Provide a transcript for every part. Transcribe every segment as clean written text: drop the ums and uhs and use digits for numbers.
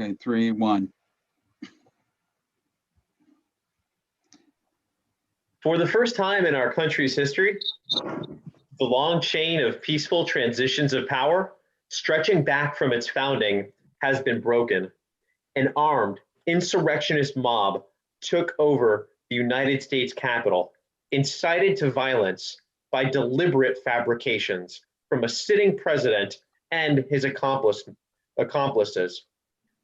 Okay, 3, 1. For the first time in our country's history, the long chain of peaceful transitions of power, stretching back from its founding, has been broken. An armed, insurrectionist mob took over the United States Capitol, incited to violence by deliberate fabrications from a sitting president and his accomplices,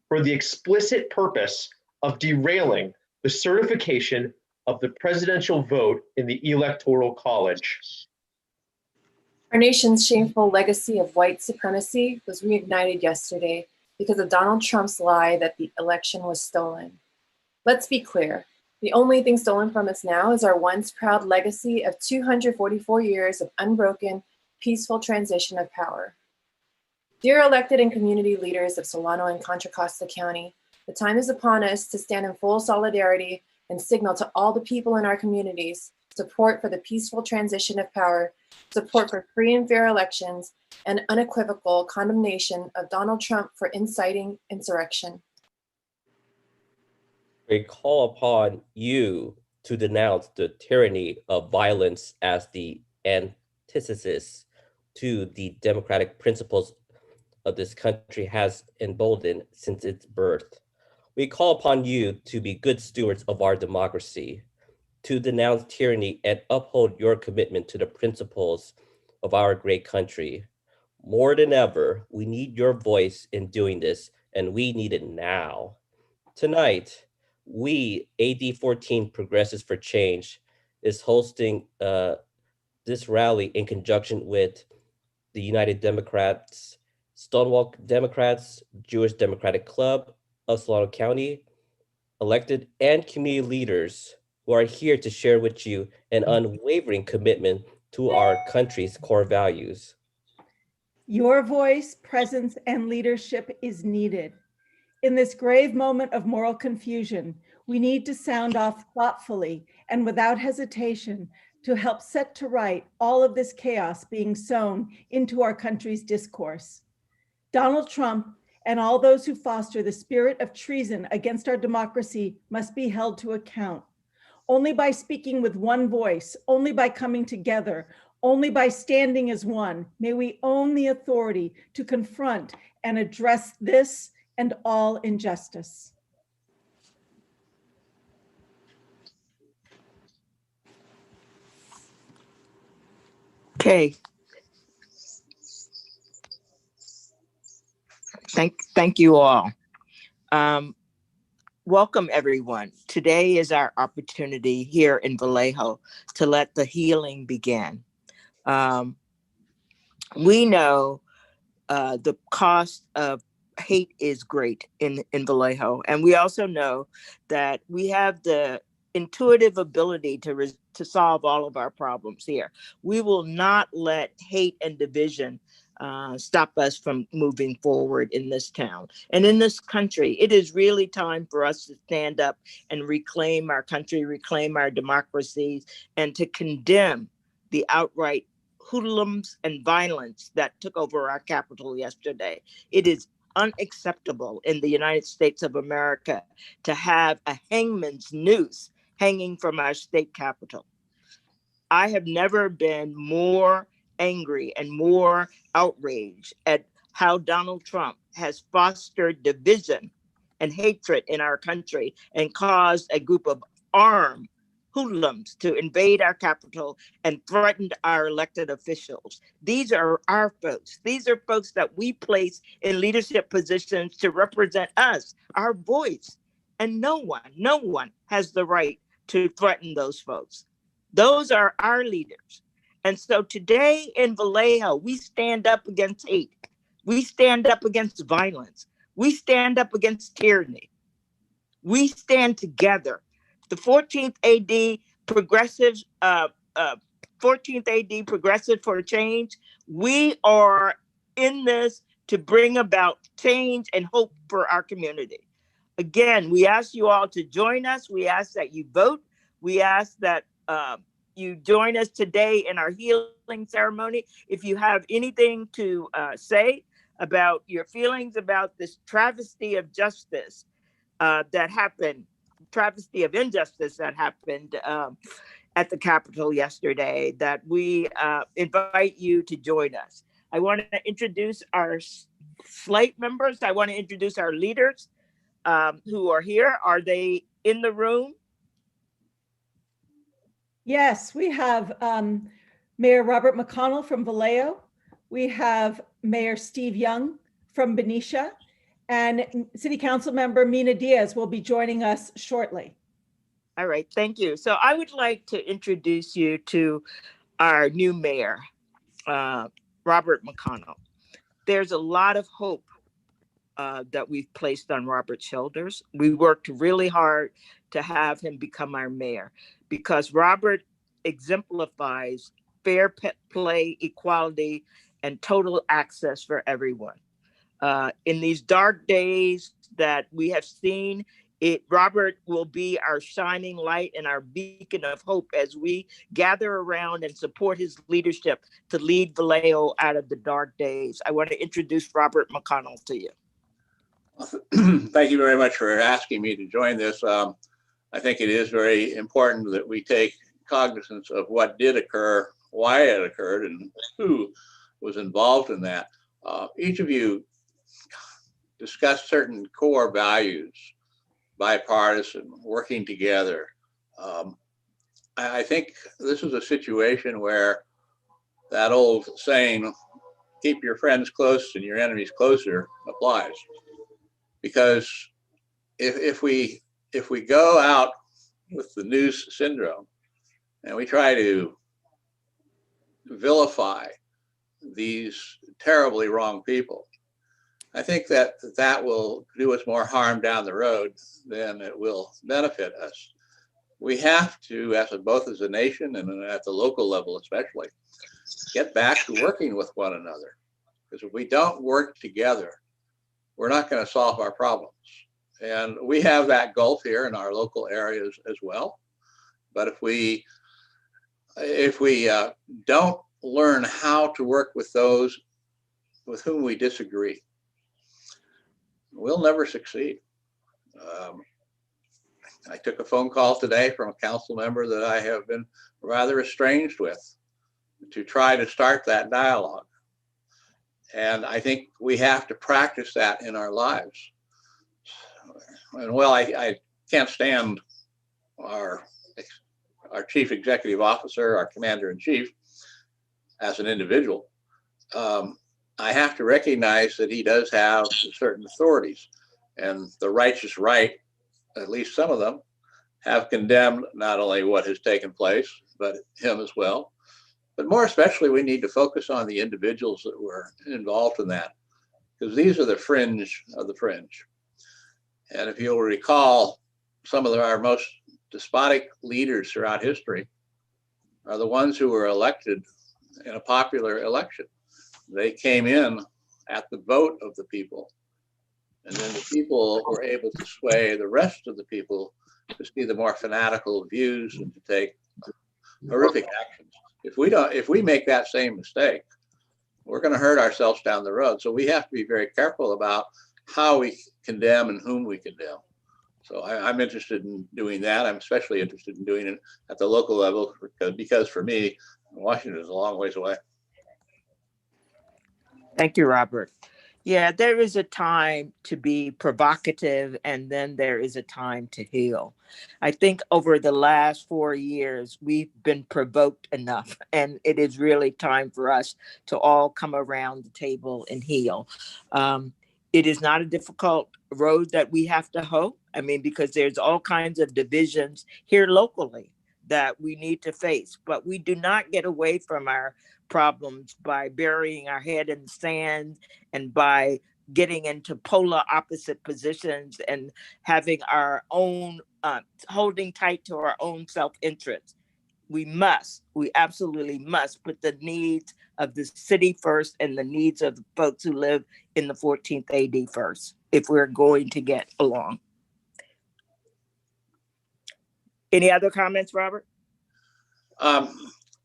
for the explicit purpose of derailing the certification of the presidential vote in the Electoral College. Our nation's shameful legacy of white supremacy was reignited yesterday because of Donald Trump's lie that the election was stolen. Let's be clear. The only thing stolen from us now is our once proud legacy of 244 years of unbroken, peaceful transition of power. Dear elected and community leaders of Solano and Contra Costa County, the time is upon us to stand in full solidarity and signal to all the people in our communities support for the peaceful transition of power, support for free and fair elections, and unequivocal condemnation of Donald Trump for inciting insurrection. We call upon you to denounce the tyranny of violence as the antithesis to the democratic principles of this country has emboldened since its birth. We call upon you to be good stewards of our democracy, to denounce tyranny and uphold your commitment to the principles of our great country. More than ever, we need your voice in doing this, and we need it now. Tonight, we, AD 14 Progressives for Change, is hosting this rally in conjunction with the United Democrats, Stonewall Democrats, Jewish Democratic Club of Solano County, elected and community leaders who are here to share with you an unwavering commitment to our country's core values. Your voice, presence, and leadership is needed. In this grave moment of moral confusion, we need to sound off thoughtfully and without hesitation to help set to right all of this chaos being sown into our country's discourse. Donald Trump and all those who foster the spirit of treason against our democracy must be held to account. Only by speaking with one voice, only by coming together, only by standing as one, may we own the authority to confront and address this and all injustice. Okay. Thank you all. Welcome everyone. Today is our opportunity here in Vallejo to let the healing begin. We know the cost of hate is great in Vallejo, and we also know that we have the intuitive ability to solve all of our problems here. We will not let hate and division stop us from moving forward in this town and in this country. It is really time for us to stand up and reclaim our country, reclaim our democracies, and to condemn the outright hoodlums and violence that took over our Capitol yesterday. It is unacceptable in the United States of America to have a hangman's noose hanging from our state capitol. I have never been more angry and more outraged at how Donald Trump has fostered division and hatred in our country and caused a group of armed hoodlums to invade our capital and threatened our elected officials. These are our folks. These are folks that we place in leadership positions to represent us, our voice. And no one has the right to threaten those folks. Those are our leaders. And so today in Vallejo, we stand up against hate. We stand up against violence. We stand up against tyranny. We stand together. The 14th AD Progressives, 14th AD Progressive for Change, we are in this to bring about change and hope for our community. Again, we ask you all to join us. We ask that you vote. We ask that you join us today in our healing ceremony. If you have anything to say, about your feelings about this travesty of justice that happened, travesty of injustice that happened at the Capitol yesterday, that we invite you to join us. I want to introduce our slate members. I want to introduce our leaders who are here. Are they in the room? Yes, we have Mayor Robert McConnell from Vallejo. We have Mayor Steve Young from Benicia, and City Council member Mina Diaz will be joining us shortly. All right, thank you. So I would like to introduce you to our new mayor, Robert McConnell. There's a lot of hope that we've placed on Robert's shoulders. We worked really hard to have him become our mayor because Robert exemplifies fair play, equality, and total access for everyone. In these dark days that we have seen, Robert will be our shining light and our beacon of hope as we gather around and support his leadership to lead Vallejo out of the dark days. I want to introduce Robert McConnell to you. Thank you very much for asking me to join this. I think it is very important that we take cognizance of what did occur, why it occurred, and who was involved in that. Each of you discussed certain core values, bipartisan, working together. I think this is a situation where that old saying, keep your friends close and your enemies closer, applies. Because if we go out with the news syndrome and we try to vilify these terribly wrong people, I think that will do us more harm down the road than it will benefit us. We have to, both as a nation and at the local level especially, get back to working with one another. Because if we don't work together, we're not going to solve our problems. And we have that gulf here in our local areas as well. But if we don't learn how to work with those with whom we disagree, we'll never succeed. I took a phone call today from a council member that I have been rather estranged with to try to start that dialogue. And I think we have to practice that in our lives. And well, I can't stand our chief executive officer, our commander in chief, as an individual. I have to recognize that he does have certain authorities, and the righteous right, at least some of them, have condemned not only what has taken place, but him as well. But more especially, we need to focus on the individuals that were involved in that, because these are the fringe of the fringe. And if you'll recall, some of our most despotic leaders throughout history are the ones who were elected in a popular election. They came in at the vote of the people, and then the people were able to sway the rest of the people to see the more fanatical views and to take horrific actions. If we make that same mistake, we're going to hurt ourselves down the road. So we have to be very careful about how we condemn and whom we condemn. So I'm interested in doing that. I'm especially interested in doing it at the local level because for me, Washington is a long ways away. Thank you, Robert. Yeah, there is a time to be provocative, and then there is a time to heal. I think over the last 4 years, we've been provoked enough, and it is really time for us to all come around the table and heal. It is not a difficult road that we have to hoe. I mean, because there's all kinds of divisions here locally that we need to face, but we do not get away from our problems by burying our head in the sand and by getting into polar opposite positions and having our own, holding tight to our own self-interest. We absolutely must put the needs of the city first and the needs of the folks who live in the 14th AD first, if we're going to get along. Any other comments, Robert? Well,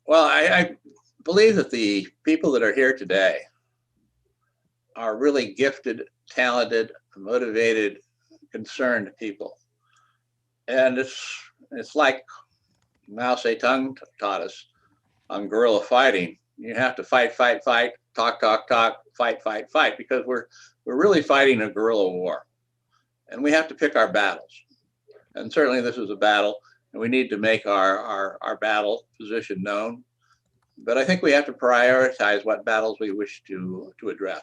I believe that the people that are here today are really gifted, talented, motivated, concerned people. And it's like Mao Zedong taught us on guerrilla fighting. You have to fight, fight, fight, talk, talk, talk, fight, fight, fight, because we're really fighting a guerrilla war. And we have to pick our battles. And certainly this is a battle, and we need to make our battle position known. But I think we have to prioritize what battles we wish to address.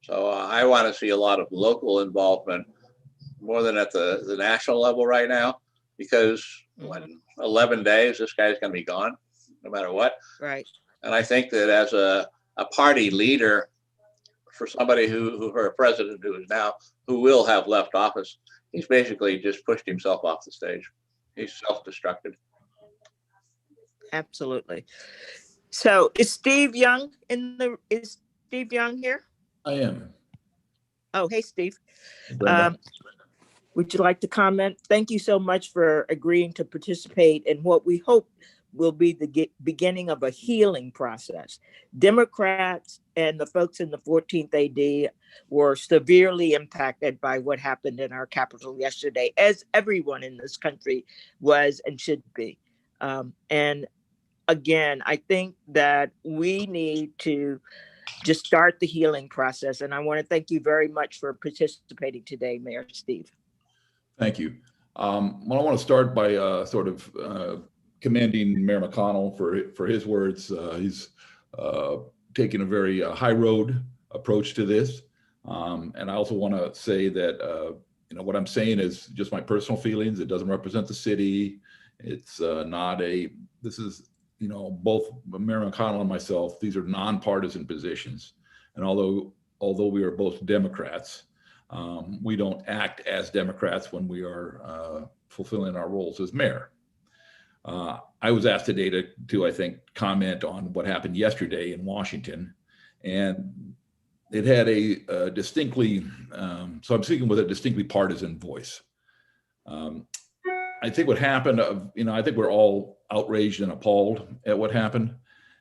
So I want to see a lot of local involvement more than at the national level right now, because when 11 days, this guy's going to be gone, no matter what. Right. And I think that as a party leader, for somebody for a president who will have left office, he's basically just pushed himself off the stage. He's self-destructed. Absolutely. So is Steve Young here? I am. Oh, hey, Steve. Brenda. Would you like to comment? Thank you so much for agreeing to participate in what we hope will be the beginning of a healing process. Democrats and the folks in the 14th AD were severely impacted by what happened in our Capitol yesterday, as everyone in this country was and should be. And again, I think that we need to just start the healing process. And I want to thank you very much for participating today, Mayor Steve. Thank you. Well, I want to start by commending Mayor McConnell for his words. He's taken a very high road approach to this. And I also want to say that what I'm saying is just my personal feelings. It doesn't represent the city. It's this is, both Mayor McConnell and myself, these are nonpartisan positions. And although we are both Democrats, we don't act as Democrats when we are fulfilling our roles as mayor. I was asked today to I think, comment on what happened yesterday in Washington, and it had a distinctly, so I'm speaking with a distinctly partisan voice. I think what happened, I think we're all outraged and appalled at what happened.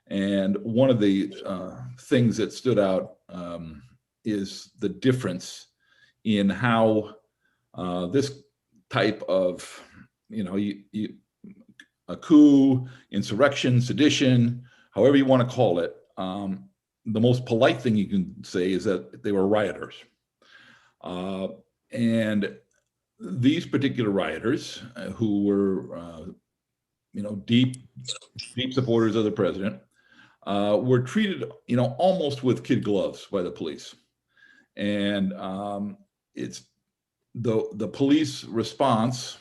And one of the things that stood out is the difference in how this type of, a coup, insurrection, sedition, however you want to call it, the most polite thing you can say is that they were rioters. And these particular rioters who were, deep supporters of the president, were treated, almost with kid gloves by the police. And it's the police response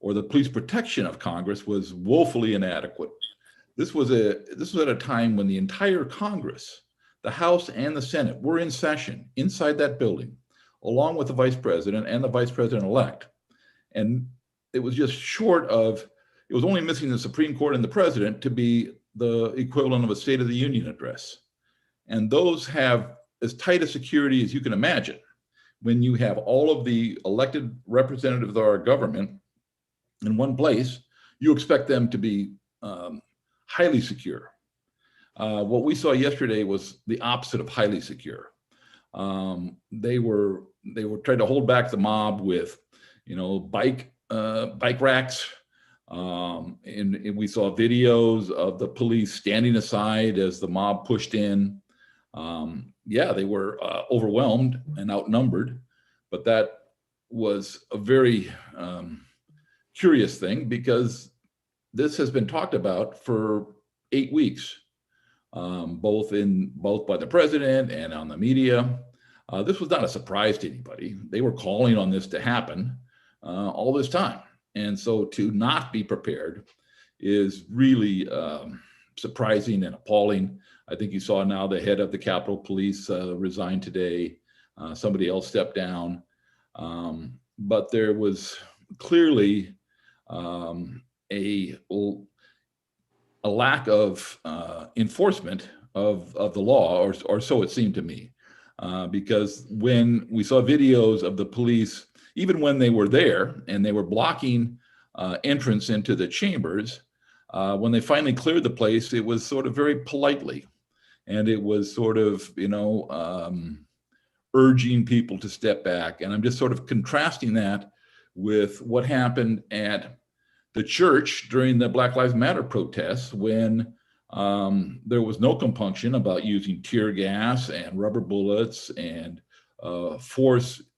or the police protection of Congress was woefully inadequate. This was at a time when the entire Congress, the House and the Senate, were in session inside that building, along with the vice president and the vice president-elect. And it was just it was only missing the Supreme Court and the president to be the equivalent of a State of the Union address. And those have as tight a security as you can imagine when you have all of the elected representatives of our government in one place. You expect them to be highly secure. What we saw yesterday was the opposite of highly secure. They were trying to hold back the mob with, bike racks. And we saw videos of the police standing aside as the mob pushed in. They were overwhelmed and outnumbered, but that was a very curious thing because this has been talked about for 8 weeks, both by the president and on the media. This was not a surprise to anybody. They were calling on this to happen all this time. And so to not be prepared is really surprising and appalling. I think you saw now the head of the Capitol Police resigned today. Somebody else stepped down. But there was clearly a lack of enforcement of the law, or so it seemed to me. Because when we saw videos of the police, even when they were there and they were blocking entrance into the chambers, when they finally cleared the place, it was sort of very politely. And it was sort of, urging people to step back. And I'm just sort of contrasting that with what happened at the church during the Black Lives Matter protests, when there was no compunction about using tear gas and rubber bullets and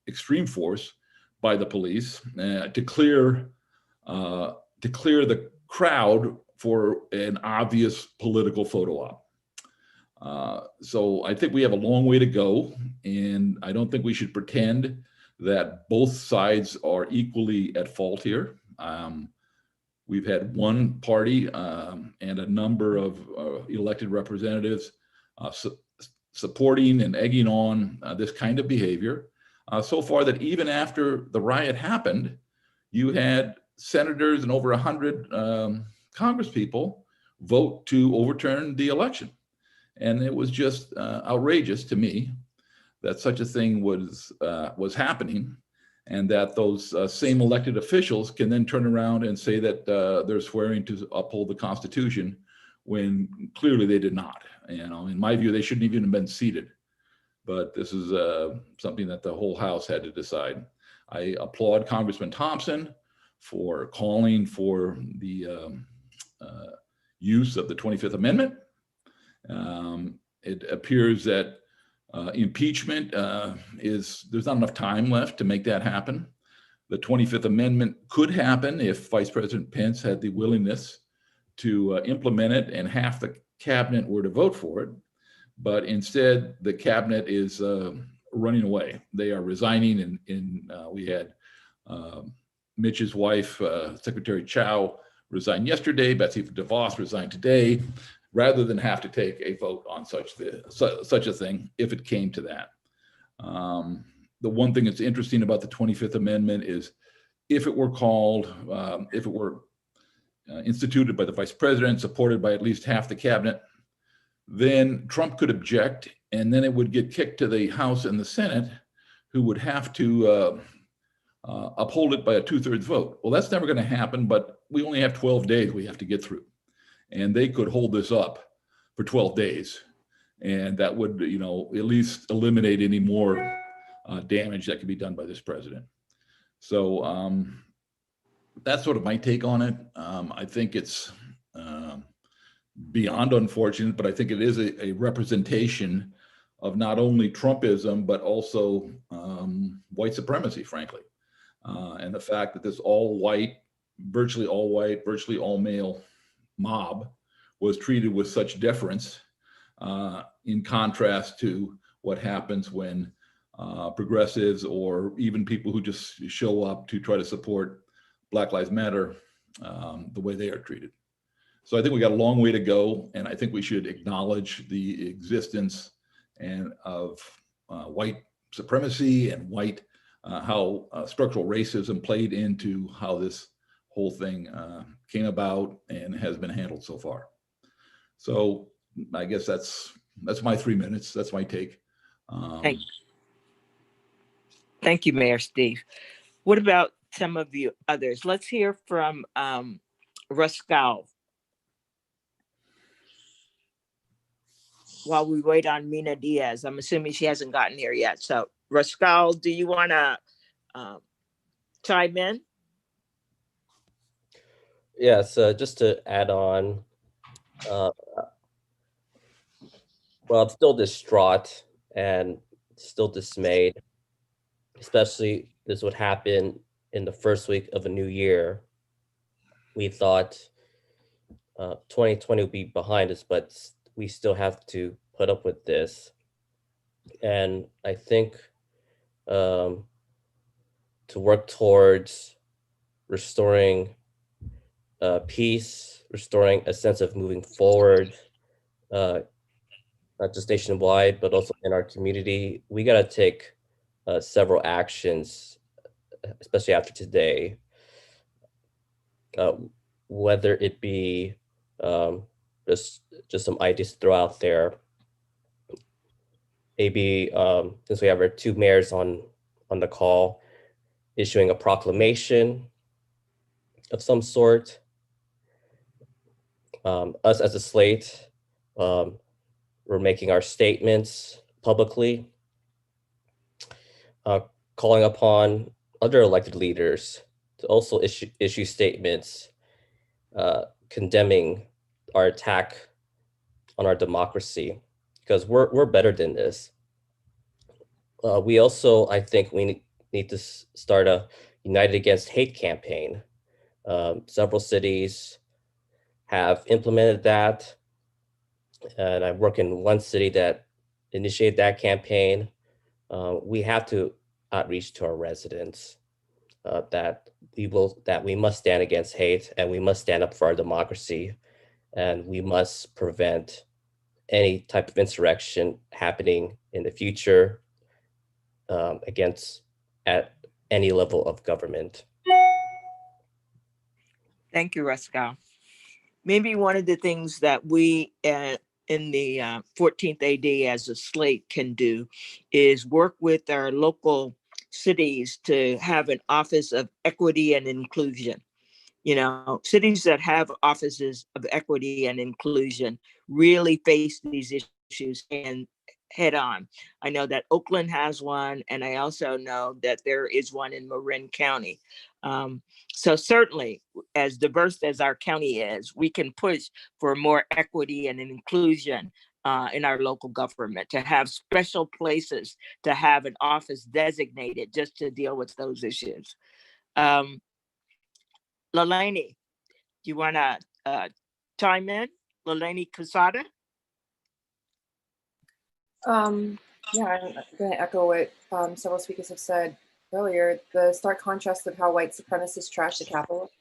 extreme force by the police to clear the crowd for an obvious political photo op. So I think we have a long way to go, and I don't think we should pretend that both sides are equally at fault here. We've had one party and a number of elected representatives supporting and egging on this kind of behavior. So far that even after the riot happened, you had senators and over 100 congresspeople vote to overturn the election. And it was just outrageous to me that such a thing was happening, and that those same elected officials can then turn around and say that they're swearing to uphold the Constitution when clearly they did not. You know, in my view, they shouldn't even have been seated. But this is something that the whole House had to decide. I applaud Congressman Thompson for calling for the use of the 25th Amendment. It appears that impeachment there's not enough time left to make that happen. The 25th Amendment could happen if Vice President Pence had the willingness to implement it and half the cabinet were to vote for it. But instead, the cabinet is running away. They are resigning, and we had Mitch's wife, Secretary Chow, resign yesterday. Betsy DeVos resigned today, rather than have to take a vote on such a thing if it came to that. The one thing that's interesting about the 25th Amendment is if it were instituted by the vice president, supported by at least half the cabinet, then Trump could object, and then it would get kicked to the House and the Senate, who would have to uphold it by a 2/3 vote. Well, that's never going to happen, but we only have 12 days we have to get through. And they could hold this up for 12 days. And that would, you know, at least eliminate any more damage that could be done by this president. So that's sort of my take on it. I think it's beyond unfortunate, but I think it is a representation of not only Trumpism, but also white supremacy, frankly. And the fact that this virtually all male mob was treated with such deference, in contrast to what happens when progressives or even people who just show up to try to support Black Lives Matter, the way they are treated. So I think we got a long way to go, and I think we should acknowledge the existence of white supremacy and how structural racism played into how this whole thing came about and has been handled so far. So I guess that's my 3 minutes. That's my take. Thank you, Mayor Steve. What about some of you others? Let's hear from Raskal while we wait on Mina Diaz. I'm assuming she hasn't gotten here yet. So Raskal, do you want to chime in? Yes, just to add on, well, I'm still distraught and still dismayed, especially this would happen in the first week of a new year. We thought 2020 would be behind us, but we still have to put up with this. And I think to work towards restoring peace, restoring a sense of moving forward, not just nationwide, but also in our community, we got to take several actions, especially after today, whether it be just some ideas to throw out there. Maybe since we have our two mayors on the call, issuing a proclamation of some sort. Us as a slate, we're making our statements publicly. calling upon other elected leaders to also issue statements condemning our attack on our democracy, because we're better than this. We also, I think, we need to start a United Against Hate campaign. Several cities have implemented that, and I work in one city that initiated that campaign. We have to outreach to our residents that we must stand against hate, and we must stand up for our democracy, and we must prevent any type of insurrection happening in the future at any level of government. Thank you, Rascal. Maybe one of the things that we in the 14th AD as a slate can do is work with our local cities to have an office of equity and inclusion. You know, cities that have offices of equity and inclusion really face these issues and head on. I know that Oakland has one, and I also know that there is one in Marin County. So certainly, as diverse as our county is, we can push for more equity and inclusion in our local government, to have special places, to have an office designated just to deal with those issues. Lalani, do you want to chime in? Lalani Casada? Yeah, I'm going to echo what several speakers have said earlier. The stark contrast of how white supremacists trash the Capitol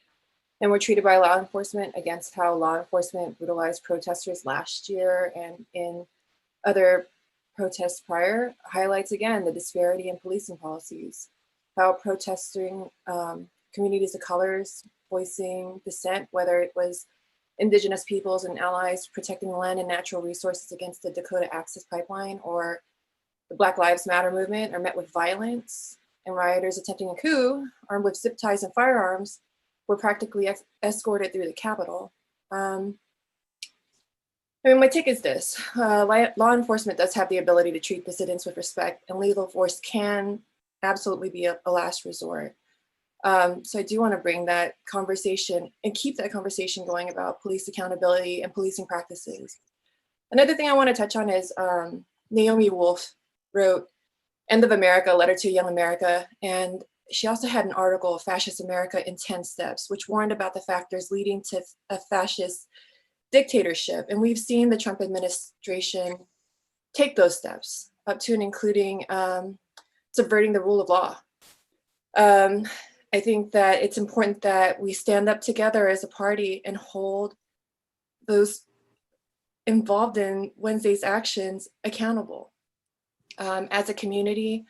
and were treated by law enforcement against how law enforcement brutalized protesters last year and in other protests prior highlights again the disparity in policing policies, how protesting communities of colors voicing dissent, whether it was Indigenous peoples and allies protecting land and natural resources against the Dakota Access Pipeline, or the Black Lives Matter movement, are met with violence, and rioters attempting a coup, armed with zip ties and firearms, were practically escorted through the Capitol. I mean, my take is this. Law enforcement does have the ability to treat dissidents with respect, and lethal force can absolutely be a last resort. So I do want to bring that conversation and keep that conversation going about police accountability and policing practices. Another thing I want to touch on is Naomi Wolf wrote End of America, Letter to Young America. And she also had an article, Fascist America in 10 Steps, which warned about the factors leading to a fascist dictatorship. And we've seen the Trump administration take those steps, up to and including subverting the rule of law. I think that it's important that we stand up together as a party and hold those involved in Wednesday's actions accountable. As a community,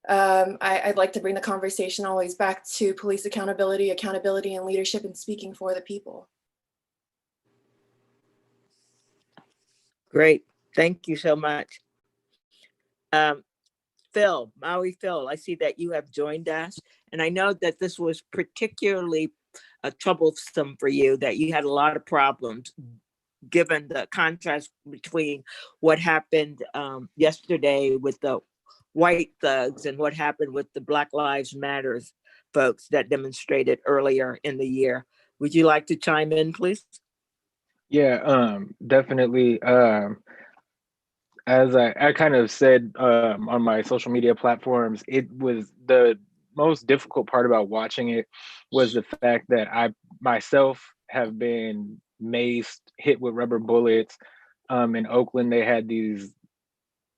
I'd like to bring the conversation always back to police accountability and leadership, and speaking for the people. Great. Thank you so much. Phil, Maui Phil, I see that you have joined us. And I know that this was particularly troublesome for you, that you had a lot of problems given the contrast between what happened yesterday with the white thugs and what happened with the Black Lives Matter folks that demonstrated earlier in the year. Would you like to chime in, please? Yeah, definitely. As I kind of said on my social media platforms, it was the most difficult part about watching it was the fact that I myself have been maced, hit with rubber bullets. In Oakland, they had these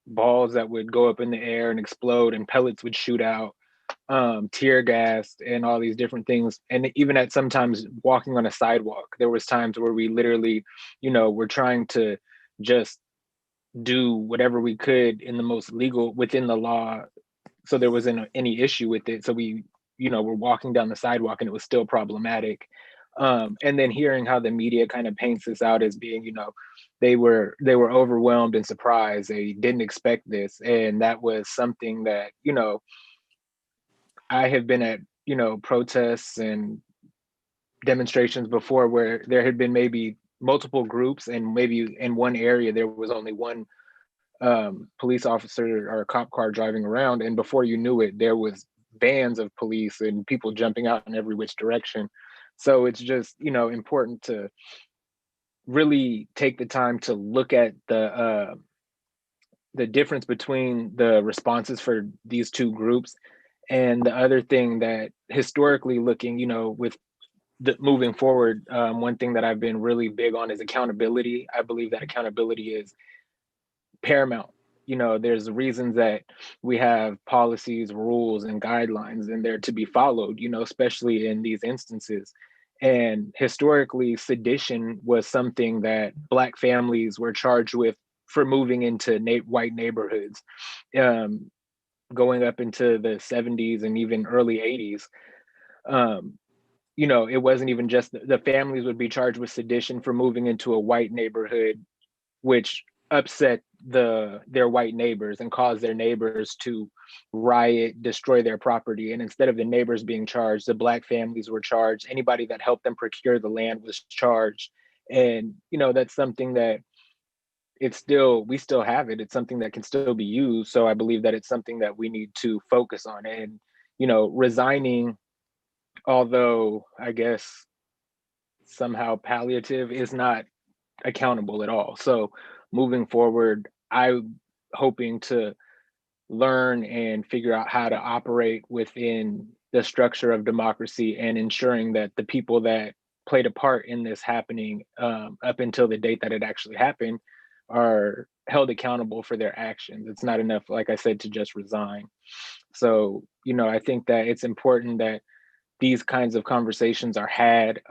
balls that would go up in the air and explode, and pellets would shoot out, tear gassed, and all these different things. And even at sometimes walking on a sidewalk, there was times where we literally, were trying to just do whatever we could in the most legal within the law, so there wasn't any issue with it. So we, were walking down the sidewalk and it was still problematic. And then hearing how the media kind of paints this out as being, they were overwhelmed and surprised. They didn't expect this. And that was something that, I have been at, protests and demonstrations before where there had been maybe multiple groups, and maybe in one area there was only one police officer or a cop car driving around, and before you knew it, there was bands of police and people jumping out in every which direction. So it's just, you know, important to really take the time to look at the difference between the responses for these two groups. And the other thing that historically looking, you know, with moving forward, one thing that I've been really big on is accountability. I believe that accountability is paramount. You know, there's reasons that we have policies, rules, and guidelines, and they're to be followed, you know, especially in these instances. And historically, sedition was something that Black families were charged with for moving into white neighborhoods, going up into the 70s and even early 80s. You know, it wasn't even just the families would be charged with sedition for moving into a white neighborhood, which upset their white neighbors and caused their neighbors to riot, destroy their property. And instead of the neighbors being charged, the Black families were charged. Anybody that helped them procure the land was charged. And, you know, that's something that we still have it. It's something that can still be used. So I believe that it's something that we need to focus on. And, you know, resigning, although I guess somehow palliative, is not accountable at all. So moving forward, I'm hoping to learn and figure out how to operate within the structure of democracy and ensuring that the people that played a part in this happening up until the date that it actually happened are held accountable for their actions. It's not enough, like I said, to just resign. So, you know, I think that it's important that these kinds of conversations are had.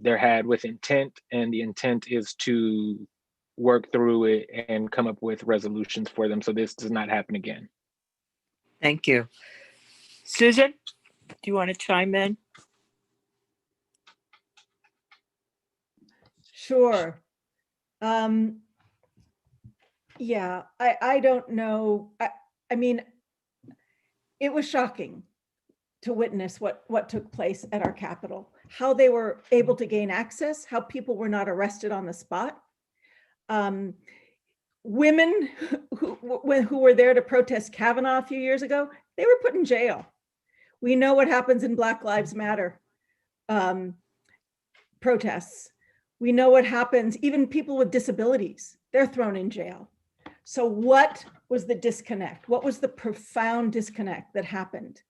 They're had with intent, and the intent is to work through it and come up with resolutions for them so this does not happen again. Thank you. Susan, do you want to chime in? Sure. Yeah, I don't know. I mean, it was shocking to witness what took place at our Capitol, how they were able to gain access, how people were not arrested on the spot. Women who were there to protest Kavanaugh a few years ago, they were put in jail. We know what happens in Black Lives Matter protests. We know what happens, even people with disabilities, they're thrown in jail. So what was the disconnect? What was the profound disconnect that happened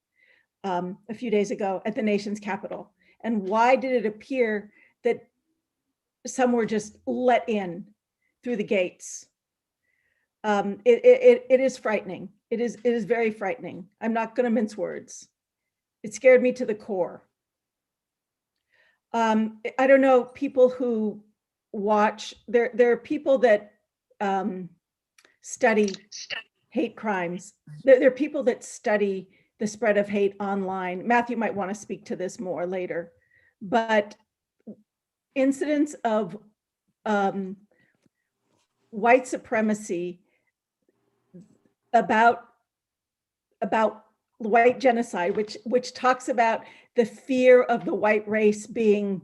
a few days ago at the nation's capital? And why did it appear that some were just let in through the gates? It is frightening. It is very frightening. I'm not going to mince words. It scared me to the core. I don't know, people who watch, there are people that study hate crimes. There are people that study the spread of hate online. Matthew might want to speak to this more later, but incidents of white supremacy, about white genocide, which talks about the fear of the white race being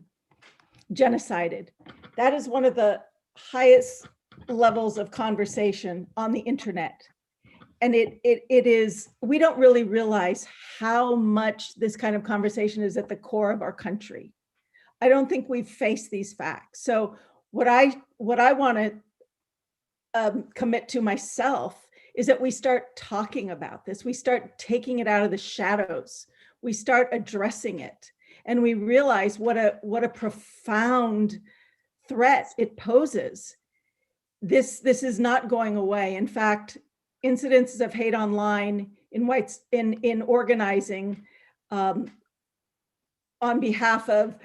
genocided. That is one of the highest levels of conversation on the internet. And it is, we don't really realize how much this kind of conversation is at the core of our country. I don't think we've faced these facts. So what I want to commit to myself is that we start talking about this. We start taking it out of the shadows. We start addressing it. And we realize what a profound threat it poses. This is not going away. In fact, incidences of hate online in organizing on behalf of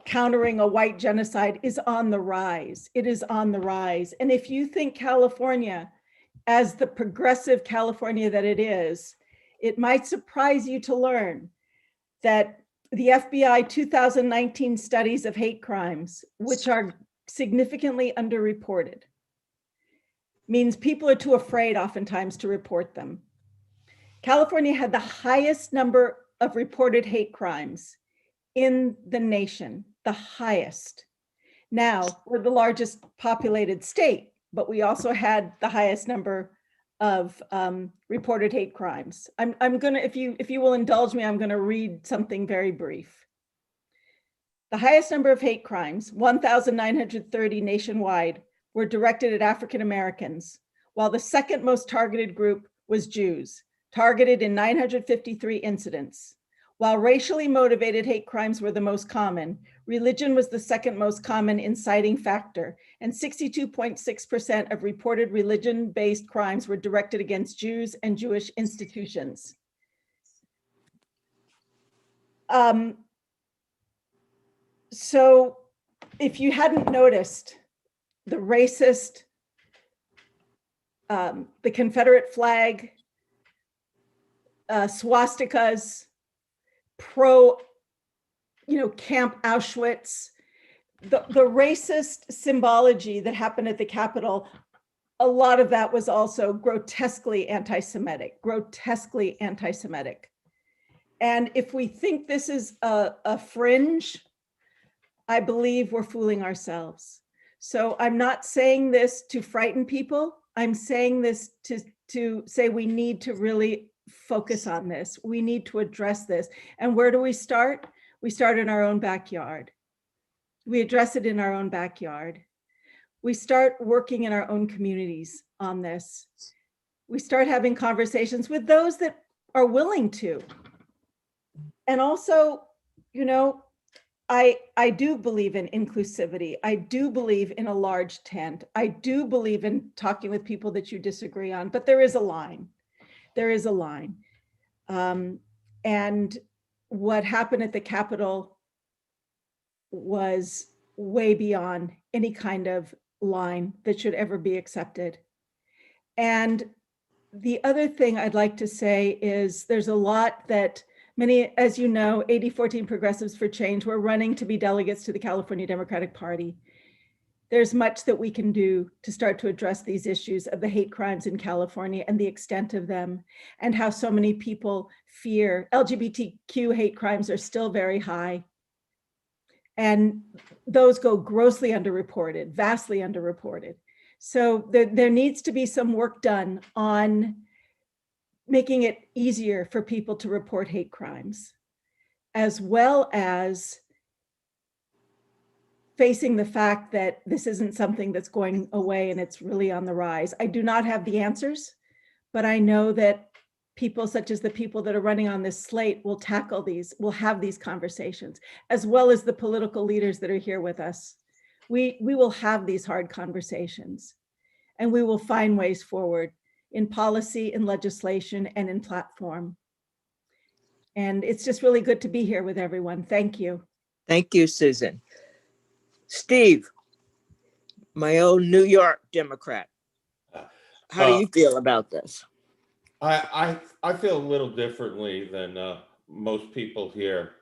countering a white genocide is on the rise. It is on the rise. And if you think California, as the progressive California that it is, it might surprise you to learn that the FBI 2019 studies of hate crimes, which are significantly underreported, means people are too afraid oftentimes to report them. California had the highest number of reported hate crimes in the nation, the highest. Now, we're the largest populated state, but we also had the highest number of reported hate crimes. I'm gonna, if you will indulge me, I'm gonna read something very brief. The highest number of hate crimes, 1,930 nationwide, were directed at African Americans, while the second most targeted group was Jews, targeted in 953 incidents. While racially motivated hate crimes were the most common, religion was the second most common inciting factor, and 62.6% of reported religion-based crimes were directed against Jews and Jewish institutions. So if you hadn't noticed, the racist, the Confederate flag, swastikas, pro, Camp Auschwitz, the racist symbology that happened at the Capitol, a lot of that was also grotesquely anti-Semitic, And if we think this is a fringe, I believe we're fooling ourselves. So I'm not saying this to frighten people. I'm saying this to say we need to really focus on this. We need to address this. And where do we start? We start in our own backyard. We address it in our own backyard. We start working in our own communities on this. We start having conversations with those that are willing to. And also, I do believe in inclusivity. I do believe in a large tent. I do believe in talking with people that you disagree on, but there is a line. There is a line. And what happened at the Capitol was way beyond any kind of line that should ever be accepted. And the other thing I'd like to say is there's a lot that many, as you know, 8014 Progressives for Change, we're running to be delegates to the California Democratic Party. There's much that we can do to start to address these issues of the hate crimes in California and the extent of them, and how so many people fear. LGBTQ hate crimes are still very high. And those go grossly underreported, vastly underreported. So there needs to be some work done on making it easier for people to report hate crimes, as well as facing the fact that this isn't something that's going away and it's really on the rise. I do not have the answers, but I know that people such as the people that are running on this slate will tackle these, will have these conversations, as well as the political leaders that are here with us. We will have these hard conversations, and we will find ways forward in policy, in legislation, and in platform. And it's just really good to be here with everyone. Thank you. Thank you, Susan. Steve, my old New York Democrat. How do you feel about this? I feel a little differently than most people here.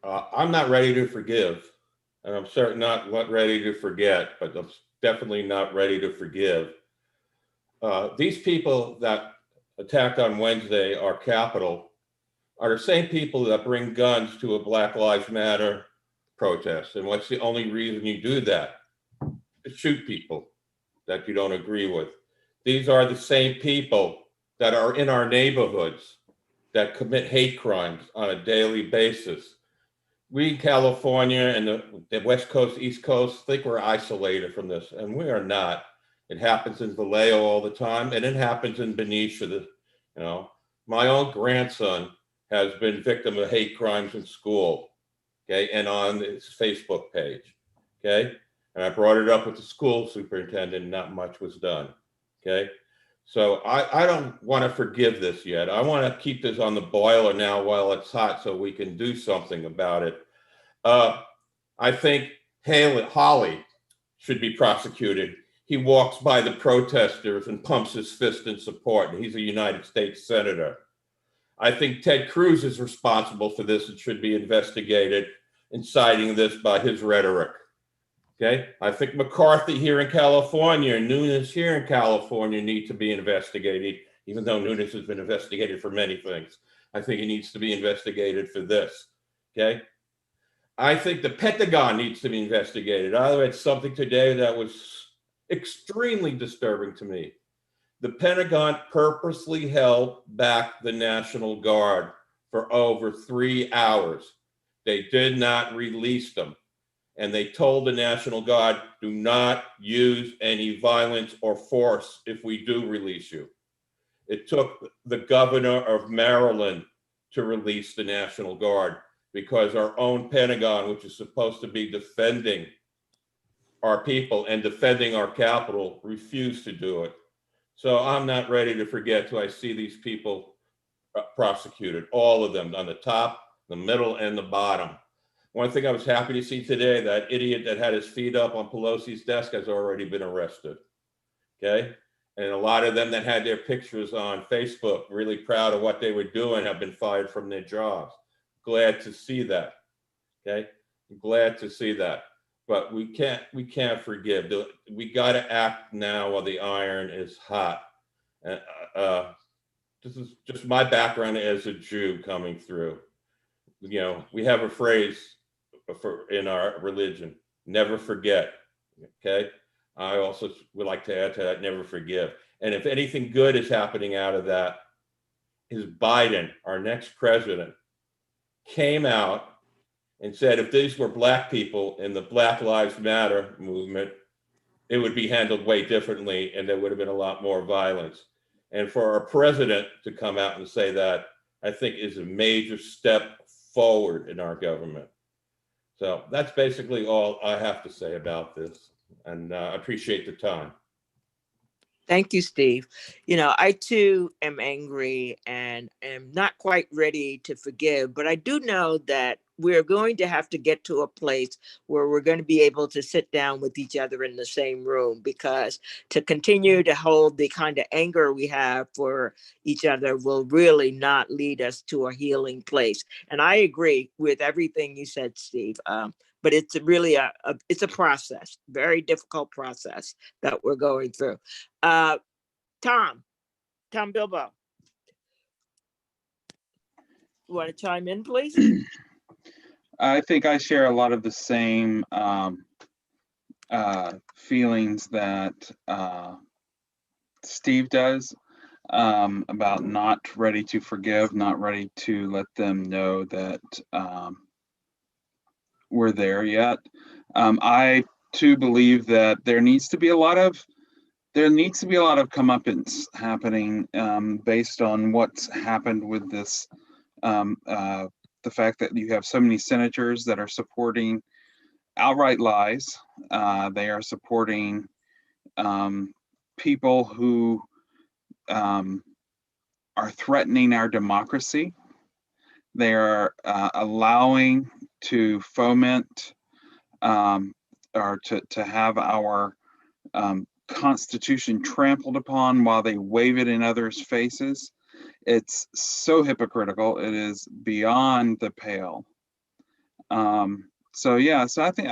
I'm not ready to forgive, and I'm certainly not ready to forget, but I'm definitely not ready to forgive. These people that attacked on Wednesday our Capitol are the same people that bring guns to a Black Lives Matter protest. And what's the only reason you do that? To shoot people that you don't agree with. These are the same people that are in our neighborhoods that commit hate crimes on a daily basis. We in California and the West Coast, East Coast think we're isolated from this, and we are not. It happens in Vallejo all the time, and it happens in Benicia. My own grandson has been victim of hate crimes in school, okay, and on his Facebook page, okay? And I brought it up with the school superintendent, and not much was done, okay? So I don't want to forgive this yet. I want to keep this on the boiler now while it's hot so we can do something about it. I think Hawley should be prosecuted. He walks by the protesters and pumps his fist in support, and he's a United States Senator. I think Ted Cruz is responsible for this and should be investigated, inciting this by his rhetoric. Okay, I think McCarthy here in California and Nunes here in California need to be investigated, even though Nunes has been investigated for many things. I think he needs to be investigated for this, okay? I think the Pentagon needs to be investigated. I read something today that was extremely disturbing to me. The Pentagon purposely held back the National Guard for over 3 hours. They did not release them. And they told the National Guard, do not use any violence or force if we do release you. It took the governor of Maryland to release the National Guard because our own Pentagon, which is supposed to be defending our people and defending our capital, refused to do it. So I'm not ready to forget till I see these people prosecuted, all of them, on the top, the middle, and the bottom. One thing I was happy to see today, that idiot that had his feet up on Pelosi's desk has already been arrested, okay? And a lot of them that had their pictures on Facebook, really proud of what they were doing, have been fired from their jobs. Glad to see that, okay? Glad to see that. But we can't forgive. We got to act now while the iron is hot. This is just my background as a Jew coming through. You know, we have a phrase in our religion, never forget, okay? I also would like to add to that, never forgive. And if anything good is happening out of that, is Biden, our next president, came out and said if these were Black people in the Black Lives Matter movement, it would be handled way differently and there would have been a lot more violence. And for our president to come out and say that, I think is a major step forward in our government. So that's basically all I have to say about this. And I appreciate the time. Thank you, Steve. You know, I too am angry and am not quite ready to forgive, but I do know that we're going to have to get to a place where we're going to be able to sit down with each other in the same room, because to continue to hold the kind of anger we have for each other will really not lead us to a healing place. And I agree with everything you said, Steve. But it's really it's a process, very difficult process that we're going through. Tom Bilbo, you want to chime in, please? I think I share a lot of the same feelings that Steve does about not ready to forgive, not ready to let them know that we're there yet. I too believe that there needs to be a lot of comeuppance happening based on what's happened with this. The fact that you have so many senators that are supporting outright lies. They are supporting people who are threatening our democracy. They are allowing to foment or to have our Constitution trampled upon while they wave it in others' faces. It's so hypocritical. It is beyond the pale. So I think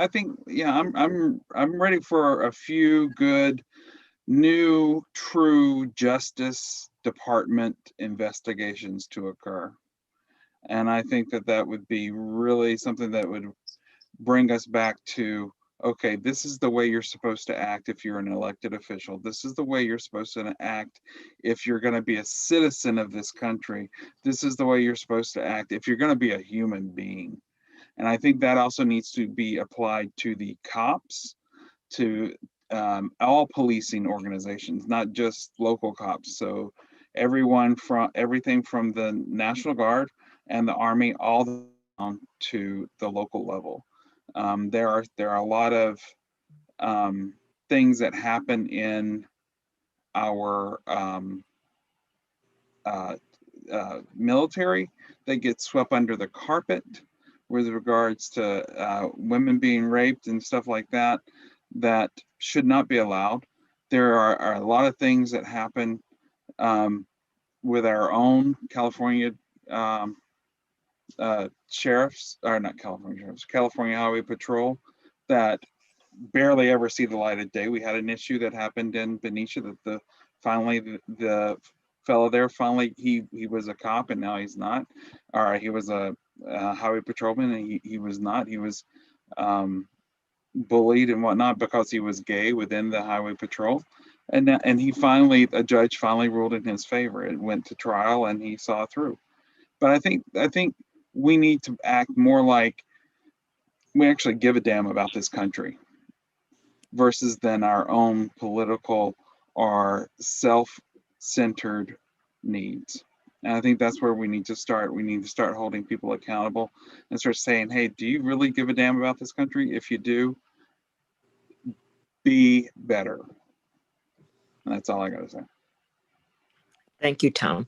I'm ready for a few good new true Justice Department investigations to occur. And I think that would be really something that would bring us back to, okay, this is the way you're supposed to act if you're an elected official. This is the way you're supposed to act if you're going to be a citizen of this country. This is the way you're supposed to act if you're going to be a human being. And I think that also needs to be applied to the cops, to all policing organizations, not just local cops. So everything from the National Guard and the Army all down to the local level. There are a lot of things that happen in our military that get swept under the carpet with regards to women being raped and stuff like that, that should not be allowed. There are a lot of things that happen with our own California sheriffs, or not California sheriffs, California Highway Patrol, that barely ever see the light of day. We had an issue that happened in Benicia that the fellow there he was a cop and now he's not. All right, he was a highway patrolman and he was not. He was bullied and whatnot because he was gay within the highway patrol. And he finally, a judge finally ruled in his favor. It went to trial and he saw it through. But I think we need to act more like we actually give a damn about this country versus than our own political or self-centered needs. And I think that's where we need to start. We need to start holding people accountable and start saying, hey, do you really give a damn about this country? If you do, be better. And that's all I got to say. Thank you, Tom.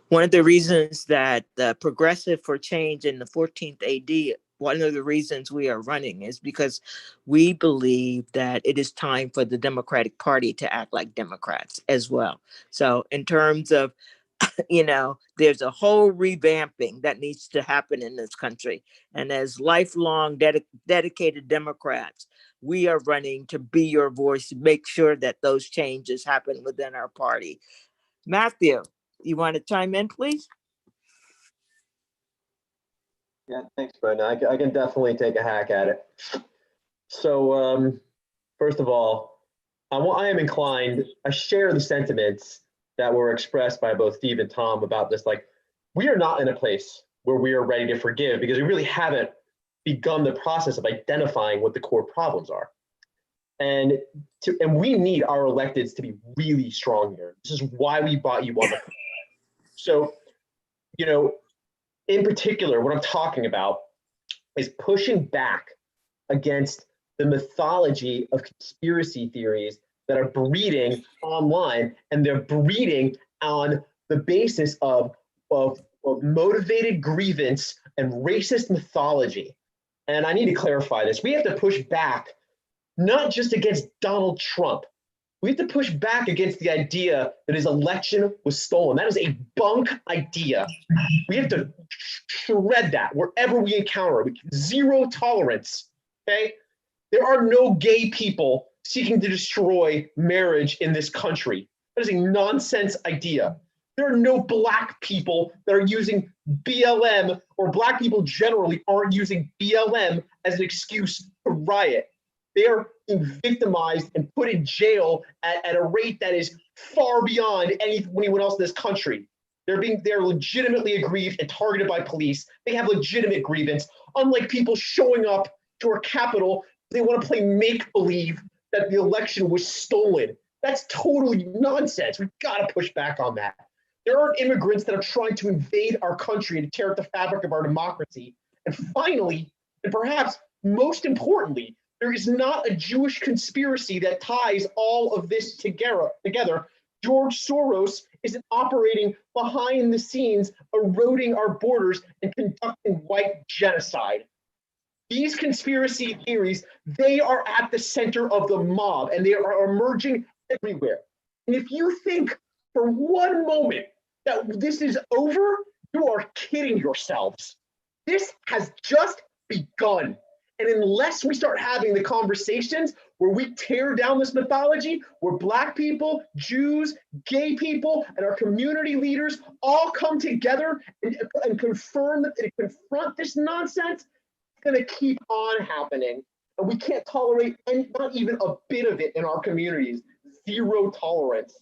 One of the reasons that the Progressive for Change in the 14th AD, one of the reasons we are running is because we believe that it is time for the Democratic Party to act like Democrats as well. So in terms of, there's a whole revamping that needs to happen in this country. And as lifelong dedicated Democrats, we are running to be your voice, to make sure that those changes happen within our party. Matthew, you want to chime in, please? Yeah, thanks, Brenda. I can definitely take a hack at it. So, first of all, I am inclined, I share the sentiments that were expressed by both Steve and Tom about this. Like, we are not in a place where we are ready to forgive because we really haven't begun the process of identifying what the core problems are. And we need our electeds to be really strong here. This is why we brought you on the. So, in particular, what I'm talking about is pushing back against the mythology of conspiracy theories that are breeding online, and they're breeding on the basis of motivated grievance and racist mythology. And I need to clarify this. We have to push back not just against Donald Trump. We have to push back against the idea that his election was stolen. That is a bunk idea. We have to shred that wherever we encounter it. Zero tolerance, okay? There are no gay people seeking to destroy marriage in this country. That is a nonsense idea. There are no black people that are using BLM, or black people generally aren't using BLM as an excuse to riot. They're being victimized and put in jail at a rate that is far beyond anyone else in this country. They're legitimately aggrieved and targeted by police. They have legitimate grievance, unlike people showing up to our Capitol. They want to play make-believe that the election was stolen. That's totally nonsense. We've got to push back on that. There are immigrants that are trying to invade our country and to tear up the fabric of our democracy. And finally, and perhaps most importantly, there is not a Jewish conspiracy that ties all of this together. George Soros isn't operating behind the scenes, eroding our borders and conducting white genocide. These conspiracy theories, they are at the center of the mob, and they are emerging everywhere. And if you think for one moment that this is over, you are kidding yourselves. This has just begun. And unless we start having the conversations where we tear down this mythology, where Black people, Jews, gay people, and our community leaders all come together and confirm that they confront this nonsense, it's going to keep on happening. And we can't tolerate not even a bit of it in our communities. Zero tolerance.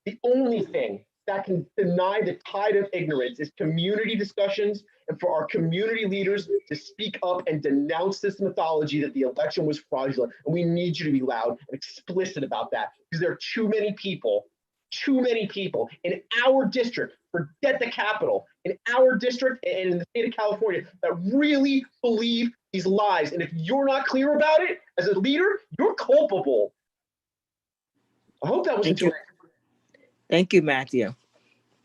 The only thing that can deny the tide of ignorance is community discussions, and for our community leaders to speak up and denounce this mythology that the election was fraudulent. And we need you to be loud and explicit about that, because there are too many people in our district, forget the Capitol, in our district and in the state of California, that really believe these lies. And if you're not clear about it as a leader, you're culpable. I hope that was interesting. Thank you, Matthew.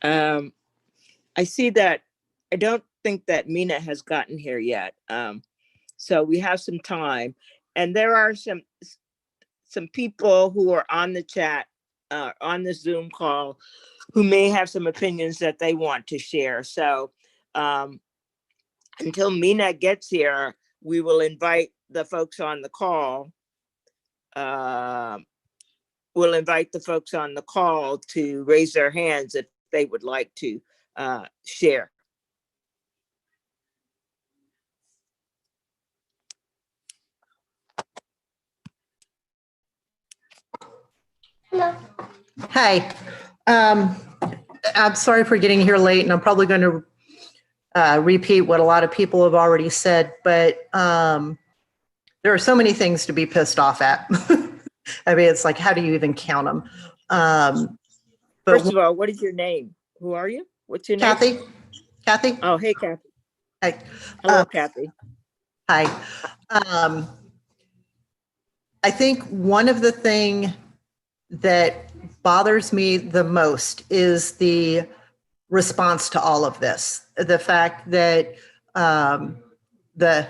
I see that I don't think that Mina has gotten here yet. So we have some time. And there are some people who are on the chat, on the Zoom call, who may have some opinions that they want to share. So until Mina gets here, we will invite the folks on the call. We'll invite the folks on the call to raise their hands if they would like to share. Hi. I'm sorry for getting here late, and I'm probably going to repeat what a lot of people have already said, but there are so many things to be pissed off at. I mean, it's like, how do you even count them? First of all, what is your name? Who are you? What's your name? Kathy? Kathy? Oh, hey, Kathy. Hi. Hello, Kathy. Hi. I think one of the thing that bothers me the most is the response to all of this. The fact that the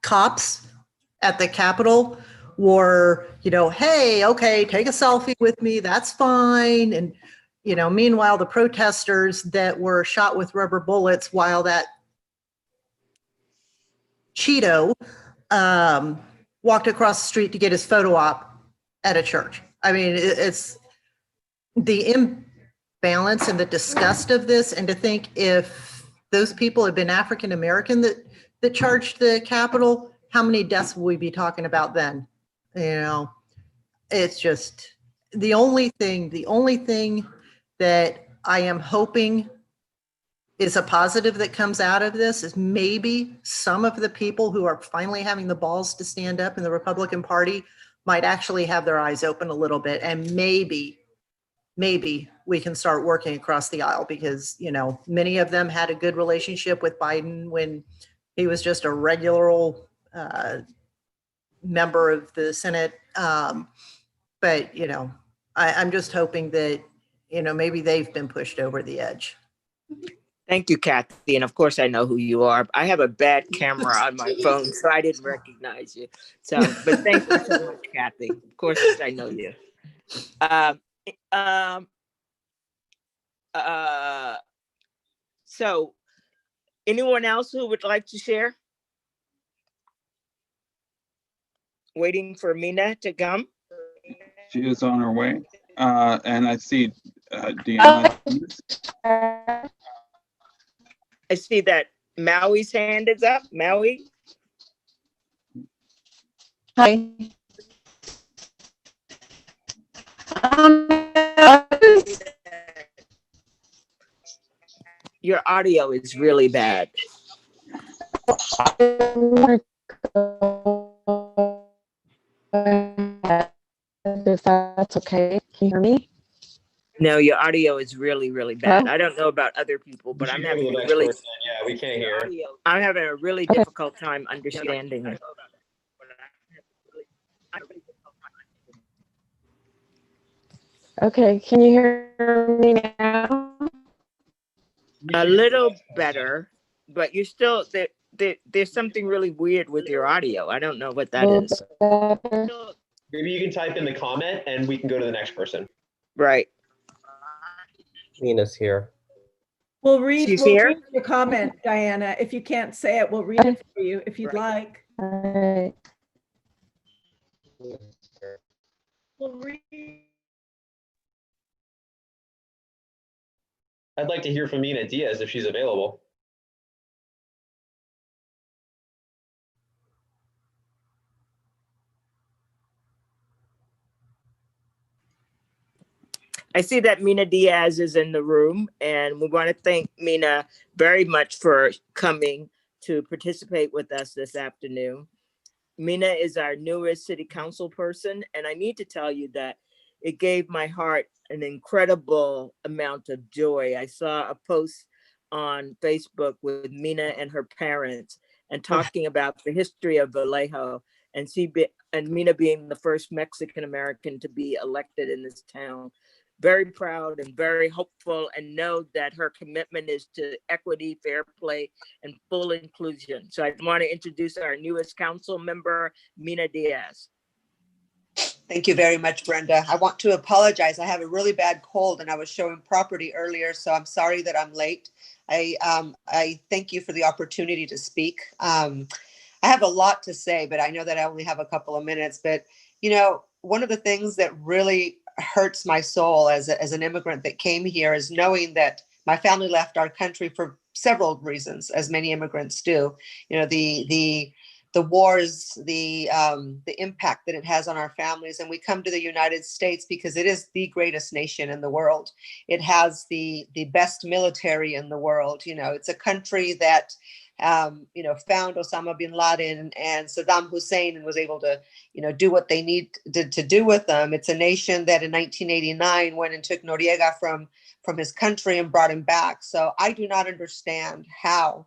cops at the Capitol were, hey, okay, take a selfie with me, that's fine. And, meanwhile, the protesters that were shot with rubber bullets while that Cheeto walked across the street to get his photo op at a church. I mean, it's the imbalance and the disgust of this, and to think if those people had been African American that charged the Capitol, how many deaths will we be talking about then? It's just the only thing that I am hoping is a positive that comes out of this is maybe some of the people who are finally having the balls to stand up in the Republican Party might actually have their eyes open a little bit, and maybe we can start working across the aisle, because many of them had a good relationship with Biden when he was just a regular old member of the Senate. But I'm just hoping that maybe they've been pushed over the edge. Thank you, Kathy. And of course, I know who you are. I have a bad camera on my phone, so I didn't recognize you. But thank you so much, Kathy. Of course, I know you. So anyone else who would like to share? Waiting for Mina to come. She is on her way. And I see Deanna. I see that Maui's hand is up. Maui. Hi. Your audio is really bad. If that's okay, can you hear me? No, your audio is really, really bad. Hello? I don't know about other people, but I'm having a really, Yeah, we can't hear. I'm having a really Okay. difficult time understanding it. Okay, can you hear me now? A little better, but you're still there's something really weird with your audio. I don't know what that is. Maybe you can type in the comment and we can go to the next person. Right. Mina's here. We'll read She's here? your comment, Diana. If you can't say it, we'll read it for you if you'd like. All right. We'll read. I'd like to hear from Mina Diaz if she's available. I see that Mina Diaz is in the room, and we want to thank Mina very much for coming to participate with us this afternoon. Mina is our newest city council person, and I need to tell you that it gave my heart an incredible amount of joy. I saw a post on Facebook with Mina and her parents and talking about the history of Vallejo, and Mina being the first Mexican American to be elected in this town. Very proud and very hopeful, and know that her commitment is to equity, fair play, and full inclusion. So I want to introduce our newest council member, Mina Diaz. Thank you very much, Brenda. I want to apologize. I have a really bad cold and I was showing property earlier, so I'm sorry that I'm late. I thank you for the opportunity to speak. I have a lot to say, but I know that I only have a couple of minutes. But, one of the things that really hurts my soul as an immigrant that came here is knowing that my family left our country for several reasons, as many immigrants do. The wars, the impact that it has on our families. And we come to the United States because it is the greatest nation in the world. It has the best military in the world. You know, it's a country that you know, found Osama bin Laden and Saddam Hussein and was able to, you know, do what they needed to do with them. It's a nation that in 1989 went and took Noriega from his country and brought him back. So I do not understand how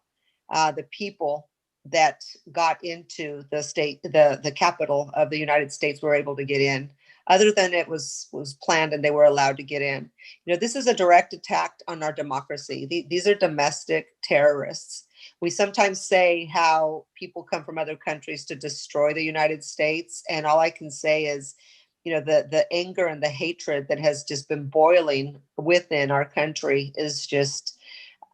the people that got into the capital of the United States were able to get in, other than it was planned and they were allowed to get in. You know, this is a direct attack on our democracy. These are domestic terrorists. We sometimes say how people come from other countries to destroy the United States. And all I can say is, you know, the anger and the hatred that has just been boiling within our country is just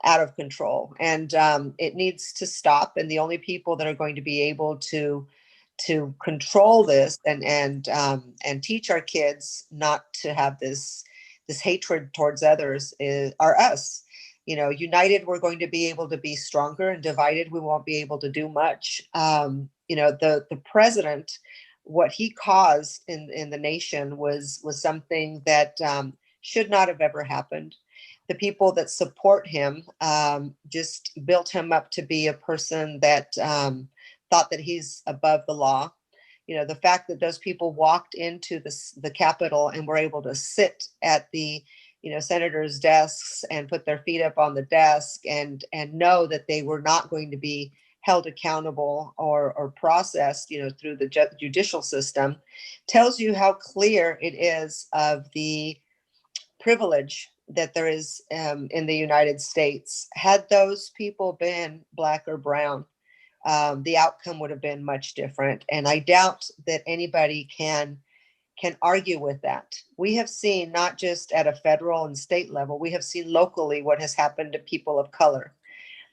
out of control, and it needs to stop. And the only people that are going to be able to control this and teach our kids not to have this hatred towards others are us. You know, united, we're going to be able to be stronger, and divided, we won't be able to do much. You know, the president, what he caused in the nation was something that should not have ever happened. The people that support him just built him up to be a person that thought that he's above the law. You know, the fact that those people walked into the Capitol and were able to sit at the, you know, senators' desks and put their feet up on the desk and know that they were not going to be held accountable or processed, you know, through the judicial system, tells you how clear it is of the privilege that there is in the United States. Had those people been Black or brown, the outcome would have been much different. And I doubt that anybody can argue with that. We have seen, not just at a federal and state level, we have seen locally what has happened to people of color.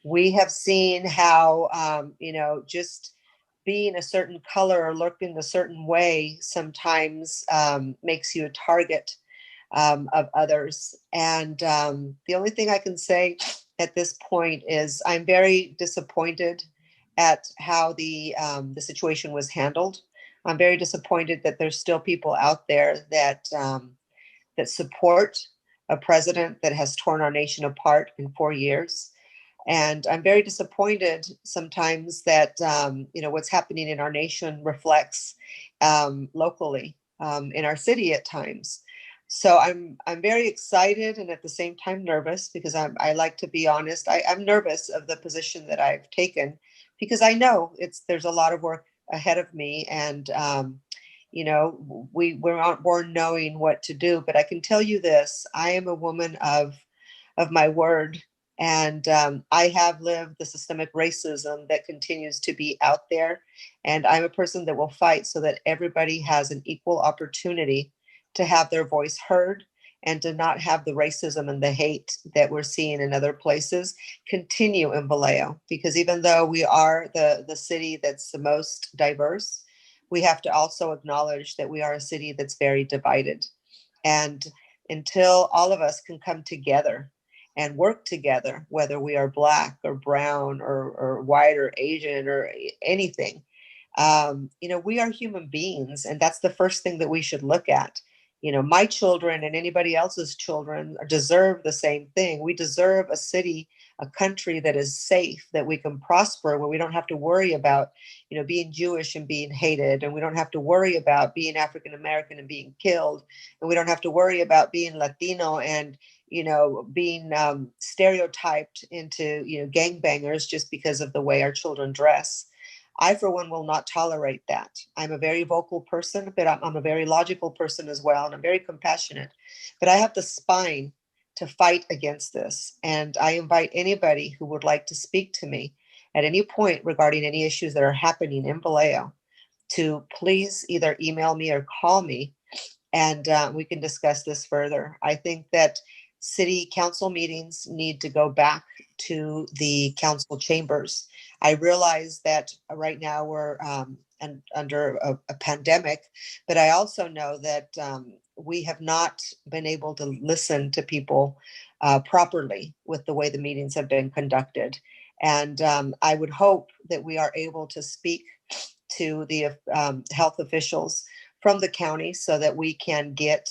We have seen how, you know, just being a certain color or looking a certain way sometimes makes you a target of others. And the only thing I can say at this point is I'm very disappointed at how the situation was handled. I'm very disappointed that there's still people out there that that support a president that has torn our nation apart in 4 years. And I'm very disappointed sometimes that you know, what's happening in our nation reflects locally in our city at times. So I'm very excited and at the same time nervous, because I like to be honest. I'm nervous of the position that I've taken, because I know there's a lot of work ahead of me, and you know, we're not born knowing what to do. But I can tell you this: I am a woman of my word, and I have lived the systemic racism that continues to be out there, and I'm a person that will fight so that everybody has an equal opportunity to have their voice heard, and to not have the racism and the hate that we're seeing in other places continue in Vallejo. Because even though we are the city that's the most diverse, we have to also acknowledge that we are a city that's very divided. And until all of us can come together and work together, whether we are Black or brown or white or Asian or anything, you know, we are human beings, and that's the first thing that we should look at. You know, my children and anybody else's children deserve the same thing. We deserve a city, a country that is safe, that we can prosper, where we don't have to worry about, you know, being Jewish and being hated, and we don't have to worry about being African American and being killed, and we don't have to worry about being Latino and, you know, being stereotyped into, you know, gangbangers just because of the way our children dress. I, for one, will not tolerate that. I'm a very vocal person, but I'm a very logical person as well, and I'm very compassionate. But I have the spine to fight against this. And I invite anybody who would like to speak to me at any point regarding any issues that are happening in Vallejo to please either email me or call me, and we can discuss this further. I think that city council meetings need to go back to the council chambers. I realize that right now we're under a pandemic, but I also know that we have not been able to listen to people properly with the way the meetings have been conducted. And I would hope that we are able to speak to the health officials from the county so that we can get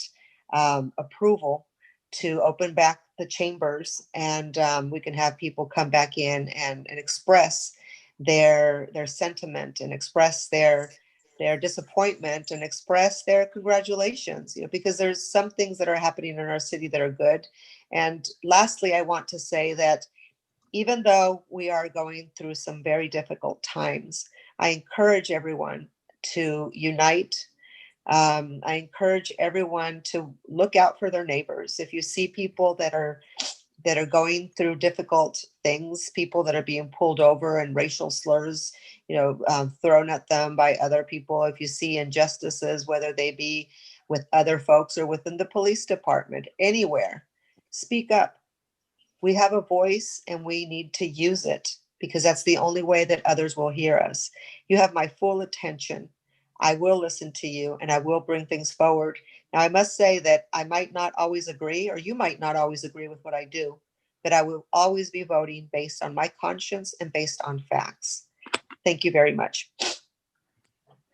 approval to open back the chambers, and we can have people come back in and express their sentiment and express their disappointment and express their congratulations, because there's some things that are happening in our city that are good. And lastly, I want to say that even though we are going through some very difficult times, I encourage everyone to unite. I encourage everyone to look out for their neighbors. If you see people that are going through difficult things, people that are being pulled over and racial slurs, thrown at them by other people, if you see injustices, whether they be with other folks or within the police department, anywhere, speak up. We have a voice and we need to use it, because that's the only way that others will hear us. You have my full attention. I will listen to you and I will bring things forward. Now, I must say that I might not always agree, or you might not always agree with what I do, but I will always be voting based on my conscience and based on facts. Thank you very much.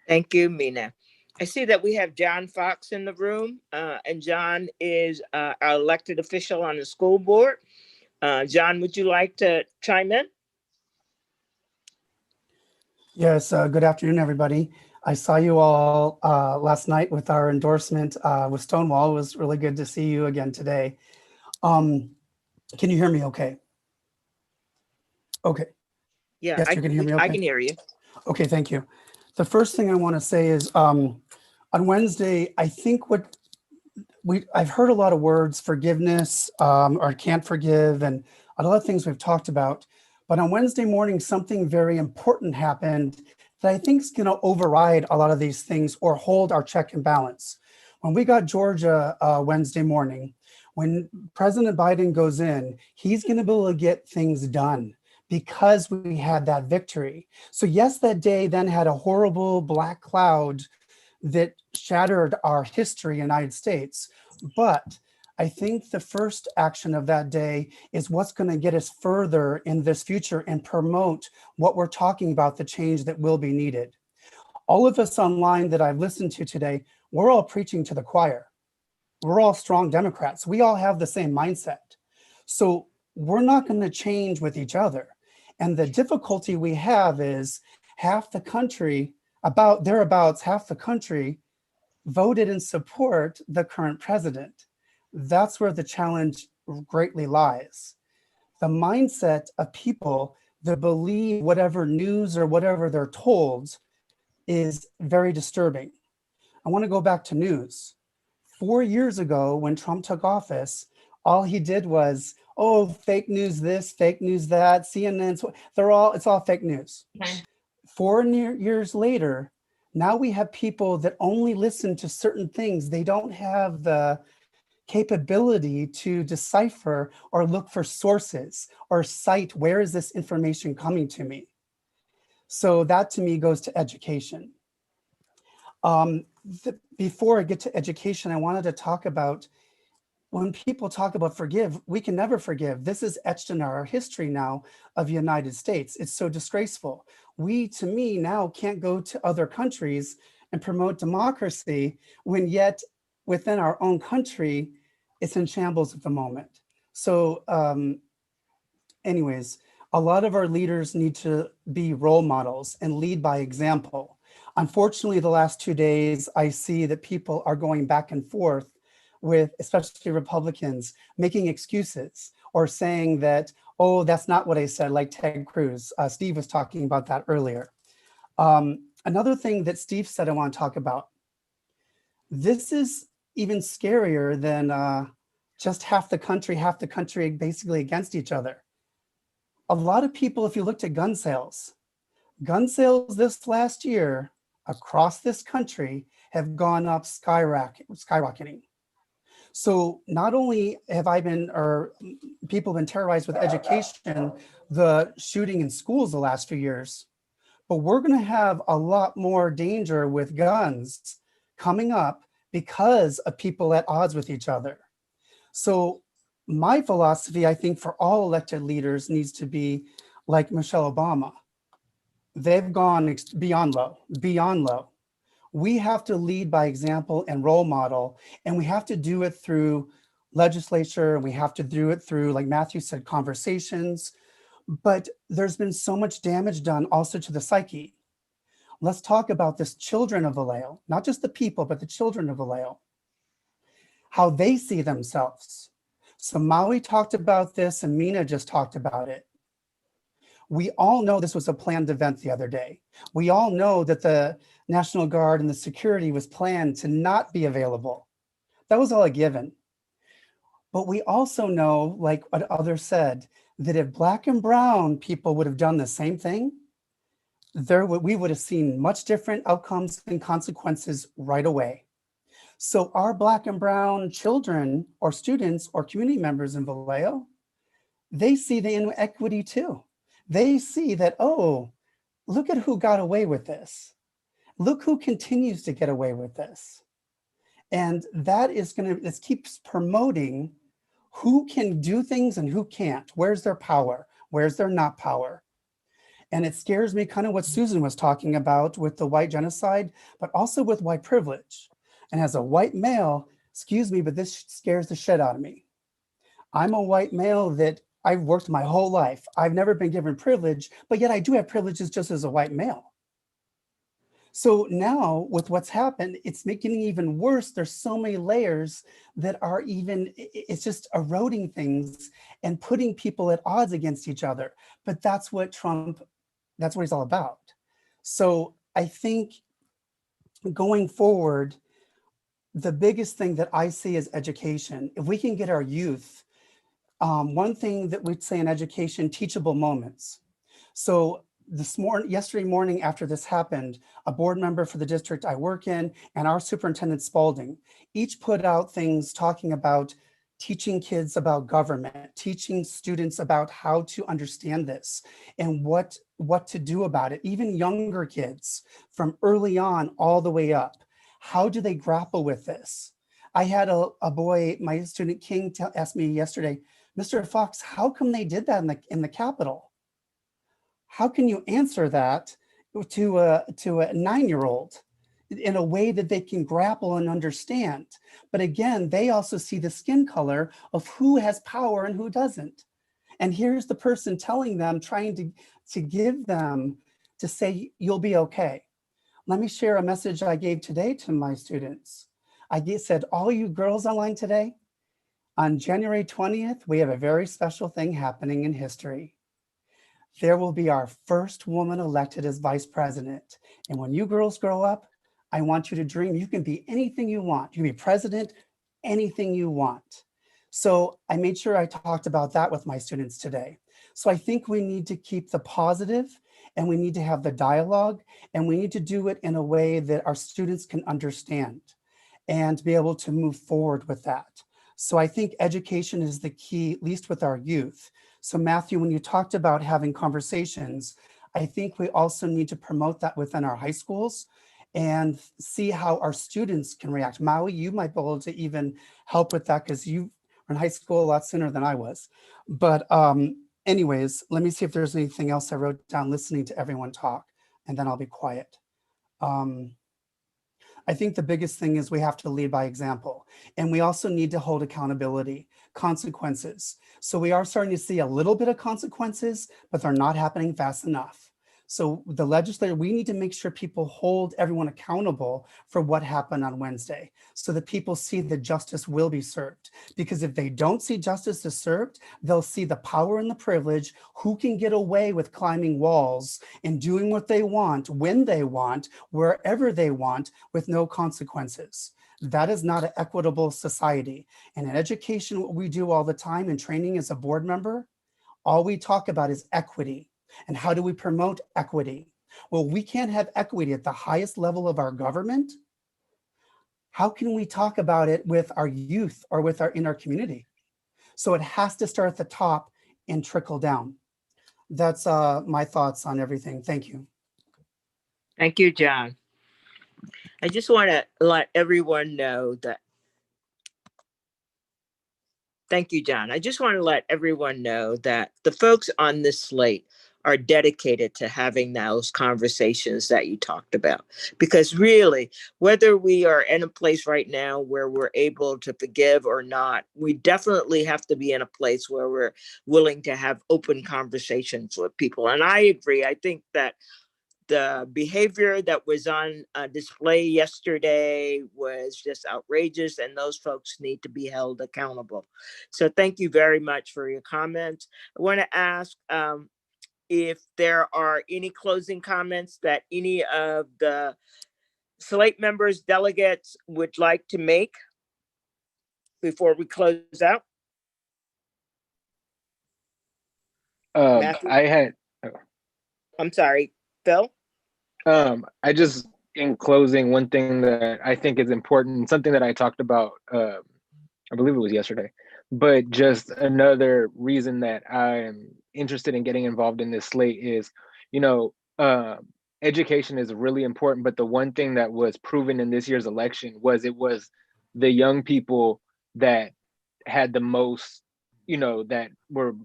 Thank you, Mina. I see that we have John Fox in the room, and John is our elected official on the school board. John, would you like to chime in? Yes, good afternoon, everybody. I saw you all last night with our endorsement with Stonewall. It was really good to see you again today. Can you hear me okay? Okay. Yeah, Yes, you can hear me okay? I can hear you. Okay, thank you. The first thing I want to say is on Wednesday, I think I've heard a lot of words, forgiveness or can't forgive, and a lot of things we've talked about. But on Wednesday morning, something very important happened that I think is going to override a lot of these things or hold our check and balance. When we got Georgia Wednesday morning, when President Biden goes in, he's going to be able to get things done because we had that victory. So yes, that day then had a horrible black cloud that shattered our history in the United States. But I think the first action of that day is what's going to get us further in this future and promote what we're talking about, the change that will be needed. All of us online that I've listened to today, we're all preaching to the choir. We're all strong Democrats. We all have the same mindset. So we're not going to change with each other. And the difficulty we have is half the country, about thereabouts, half the country voted in support the current president. That's where the challenge greatly lies. The mindset of people that believe whatever news or whatever they're told is very disturbing. I want to go back to news. 4 years ago, when Trump took office, all he did was, oh, fake news this, fake news that, CNN, it's all fake news. Okay. 4 years later, now we have people that only listen to certain things. They don't have the capability to decipher or look for sources or cite where is this information coming to me. So that to me goes to education. Before I get to education, I wanted to talk about when people talk about forgive, we can never forgive. This is etched in our history now of the United States. It's so disgraceful. We, to me, now can't go to other countries and promote democracy when yet within our own country, it's in shambles at the moment. So anyways, a lot of our leaders need to be role models and lead by example. Unfortunately, the last 2 days, I see that people are going back and forth with, especially Republicans, making excuses or saying that, oh, that's not what I said, like Ted Cruz. Steve was talking about that earlier. Another thing that Steve said I want to talk about, this is even scarier than just half the country basically against each other. A lot of people, if you looked at gun sales this last year across this country have gone up skyrocketing. So not only have people been terrorized with education, the shooting in schools the last few years, but we're going to have a lot more danger with guns coming up because of people at odds with each other. So my philosophy, I think, for all elected leaders needs to be like Michelle Obama. They've gone beyond low, beyond low. We have to lead by example and role model, and we have to do it through legislature, and we have to do it through, like Matthew said, conversations. But there's been so much damage done also to the psyche. Let's talk about this children of Vallejo, not just the people, but the children of Vallejo, how they see themselves. So Maui talked about this and Mina just talked about it. We all know this was a planned event the other day. We all know that the National Guard and the security was planned to not be available. That was all a given. But we also know, like what others said, that if Black and brown people would have done the same thing, we would have seen much different outcomes and consequences right away. So our Black and brown children or students or community members in Vallejo, they see the inequity too. They see that, oh, look at who got away with this. Look who continues to get away with this. And that is this keeps promoting who can do things and who can't. Where's their power? Where's their not power? And it scares me kind of what Susan was talking about with the white genocide, but also with white privilege. And as a white male, excuse me, but this scares the shit out of me. I'm a white male that I've worked my whole life. I've never been given privilege, but yet I do have privileges just as a white male. So now with what's happened, it's making it even worse. There's so many layers that are even, it's just eroding things and putting people at odds against each other. But that's what Trump, that's what he's all about. So I think going forward, the biggest thing that I see is education. If we can get our youth, one thing that we'd say in education, teachable moments. So yesterday morning after this happened, a board member for the district I work in and our superintendent Spalding each put out things talking about teaching kids about government, teaching students about how to understand this and what to do about it. Even younger kids from early on all the way up. How do they grapple with this? I had a boy, my student King, asked me yesterday, Mr. Fox, how come they did that in the Capitol? How can you answer that to a 9-year-old in a way that they can grapple and understand? But again, they also see the skin color of who has power and who doesn't. And here's the person telling them, trying to give them, to say, you'll be okay. Let me share a message I gave today to my students. Said, all you girls online today, on January 20th, we have a very special thing happening in history. There will be our first woman elected as vice president. And when you girls grow up, I want you to dream you can be anything you want. You can be president, anything you want. So I made sure I talked about that with my students today. So I think we need to keep the positive and we need to have the dialogue and we need to do it in a way that our students can understand and be able to move forward with that. So I think education is the key, at least with our youth. So Matthew, when you talked about having conversations, I think we also need to promote that within our high schools and see how our students can react. Maui, you might be able to even help with that because you were in high school a lot sooner than I was. But anyways, let me see if there's anything else I wrote down listening to everyone talk, and then I'll be quiet. I think the biggest thing is we have to lead by example, and we also need to hold accountability, consequences. So we are starting to see a little bit of consequences, but they're not happening fast enough. So the legislature, we need to make sure people hold everyone accountable for what happened on Wednesday so that people see that justice will be served. Because if they don't see justice is served, they'll see the power and the privilege, who can get away with climbing walls and doing what they want, when they want, wherever they want, with no consequences. That is not an equitable society. And in education, what we do all the time in training as a board member, all we talk about is equity. And how do we promote equity? Well, we can't have equity at the highest level of our government. How can we talk about it with our youth or in our community? So it has to start at the top and trickle down. That's my thoughts on everything. Thank you. Thank you, John. I just want to let everyone know that. Thank you, John. I just want to let everyone know that the folks on this slate are dedicated to having those conversations that you talked about. Because really, whether we are in a place right now where we're able to forgive or not, we definitely have to be in a place where we're willing to have open conversations with people. And I agree. I think that the behavior that was on display yesterday was just outrageous, and those folks need to be held accountable. So thank you very much for your comments. I want to ask if there are any closing comments that any of the Slate members, delegates would like to make before we close out. Matthew? I'm sorry, Phil? I just, in closing, one thing that I think is important, something that I talked about, I believe it was yesterday, but just another reason that I am interested in getting involved in this slate is, education is really important, but the one thing that was proven in this year's election was it was the young people that had the most, that were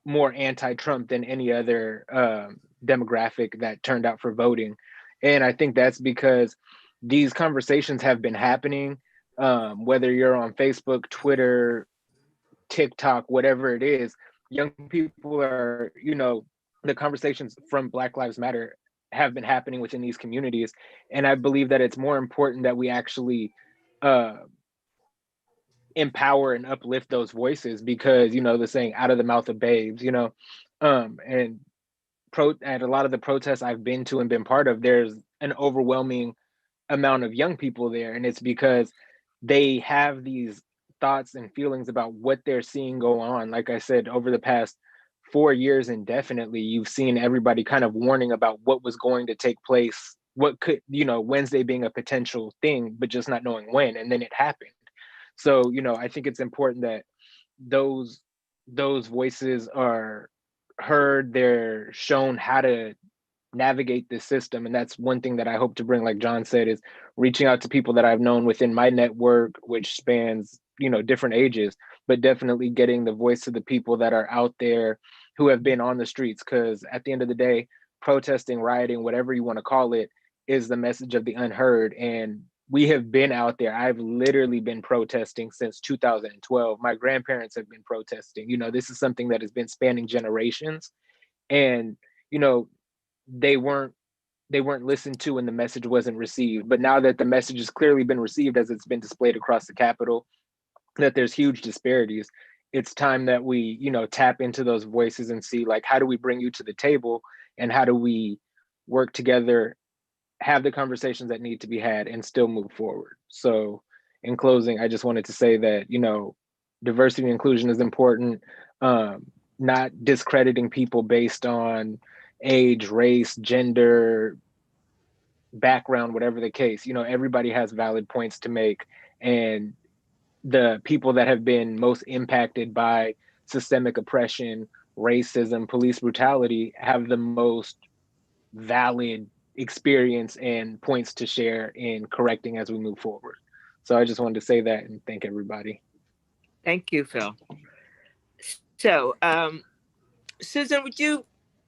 more anti-Trump than any other demographic that turned out for voting. And I think that's because these conversations have been happening, whether you're on Facebook, Twitter, TikTok, whatever it is. Young people are, the conversations from Black Lives Matter have been happening within these communities. And I believe that it's more important that we actually empower and uplift those voices, because the saying, out of the mouth of babes, and at a lot of the protests I've been to and been part of, there's an overwhelming amount of young people there, and it's because they have these thoughts and feelings about what they're seeing go on. Like I said, over the past 4 years indefinitely, you've seen everybody kind of warning about what was going to take place, what could, Wednesday being a potential thing, but just not knowing when, and then it happened. So, I think it's important that those voices are heard, they're shown how to navigate this system. And that's one thing that I hope to bring, like John said, is reaching out to people that I've known within my network, which spans, different ages, but definitely getting the voice of the people that are out there who have been on the streets. Because at the end of the day, protesting, rioting, whatever you want to call it, is the message of the unheard. And we have been out there. I've literally been protesting since 2012. My grandparents have been protesting. This is something that has been spanning generations. And, they weren't listened to and the message wasn't received. But now that the message has clearly been received, as it's been displayed across the Capitol, that there's huge disparities, it's time that we, tap into those voices and see, like, how do we bring you to the table, and how do we work together, have the conversations that need to be had, and still move forward. So in closing, I just wanted to say that, diversity and inclusion is important, not discrediting people based on age, race, gender, background, whatever the case. Everybody has valid points to make, and the people that have been most impacted by systemic oppression, racism, police brutality have the most valid experience and points to share in correcting as we move forward. So I just wanted to say that and thank everybody. Thank you, Phil. So, Susan, would you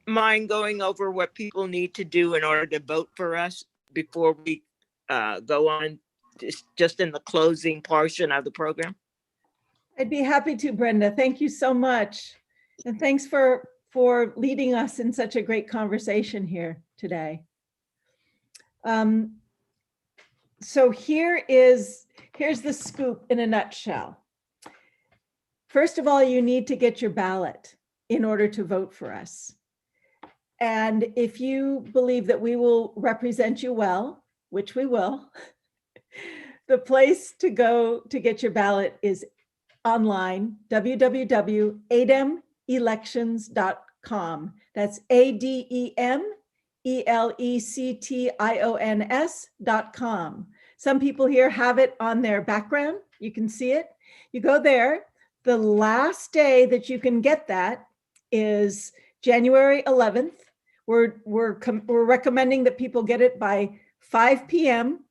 mind going over what people need to do in order to vote for us before we go on just in the closing portion of the program? I'd be happy to, Brenda. Thank you so much. And thanks for leading us in such a great conversation here today. So here's the scoop in a nutshell. First of all, you need to get your ballot in order to vote for us. And if you believe that we will represent you well, which we will, the place to go to get your ballot is online, www.ademelections.com. That's ADEMELECTIONS.com. Some people here have it on their background. You can see it. You go there. The last day that you can get that is January 11th. We're recommending that people get it by 5 p.m.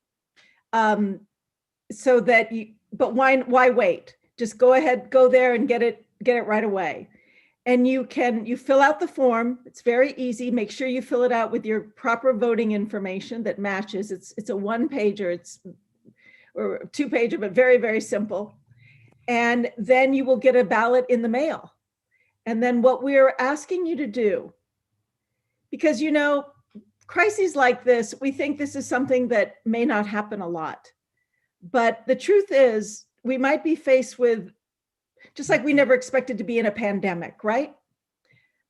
So that but why wait? Just go ahead, go there and get it right away. And you fill out the form. It's very easy. Make sure you fill it out with your proper voting information that matches. It's a one-pager, or a two-pager, but very, very simple. And then you will get a ballot in the mail. And then what we're asking you to do, because crises like this, we think this is something that may not happen a lot. But the truth is, we might be faced with, just like we never expected to be in a pandemic, right?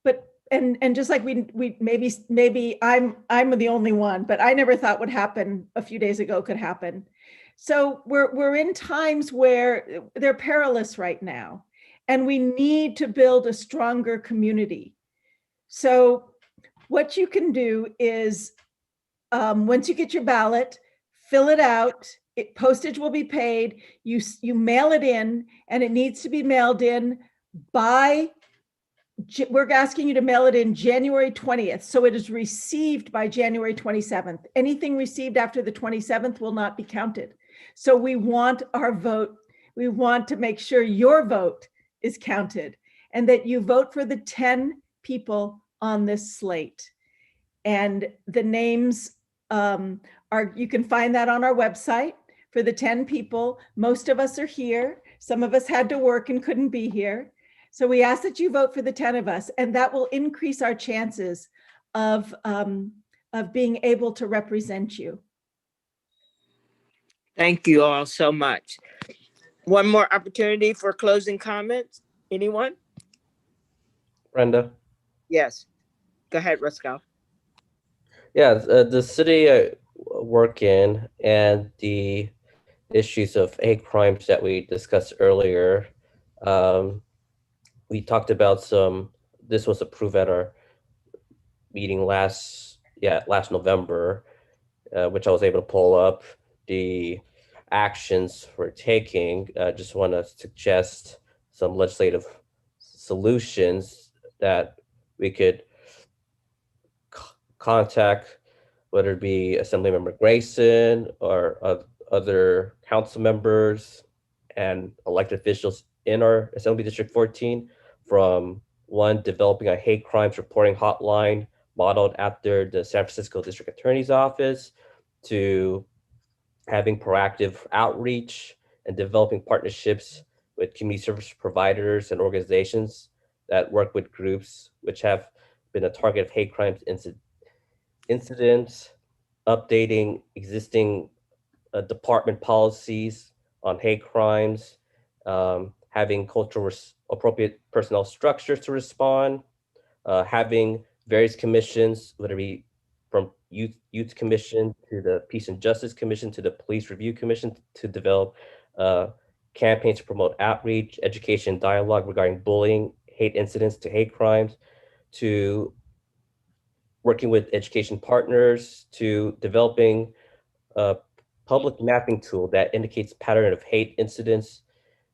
But and just like we maybe I'm the only one, but I never thought what happened a few days ago could happen. So we're in times where they're perilous right now, and we need to build a stronger community. So what you can do is, once you get your ballot, fill it out. Postage will be paid. You mail it in, and it needs to be mailed in by, we're asking you to mail it in January 20th. So it is received by January 27th. Anything received after the 27th will not be counted. So we want our vote. We want to make sure your vote is counted, and that you vote for the 10 people on this slate. And the names you can find that on our website for the 10 people. Most of us are here. Some of us had to work and couldn't be here. So we ask that you vote for the 10 of us, and that will increase our chances of being able to represent you. Thank you all so much. One more opportunity for closing comments. Anyone? Brenda? Yes. Go ahead, Roscoe. Yeah, the city I work in and the issues of hate crimes that we discussed earlier, we talked about this was approved at our meeting last November, which I was able to pull up the actions we're taking. Just want to suggest some legislative solutions that we could contact, whether it be Assemblymember Grayson or other council members and elected officials in our Assembly District 14, from one, developing a hate crimes reporting hotline modeled after the San Francisco District Attorney's Office, to having proactive outreach and developing partnerships with community service providers and organizations that work with groups which have been a target of hate crimes incidents, updating existing department policies on hate crimes, having cultural appropriate personnel structures to respond, having various commissions, whether it be from youth commission to the Peace and Justice Commission to the Police Review Commission, to develop campaigns to promote outreach, education, dialogue regarding bullying, hate incidents to hate crimes, to working with education partners, to developing a public mapping tool that indicates pattern of hate incidents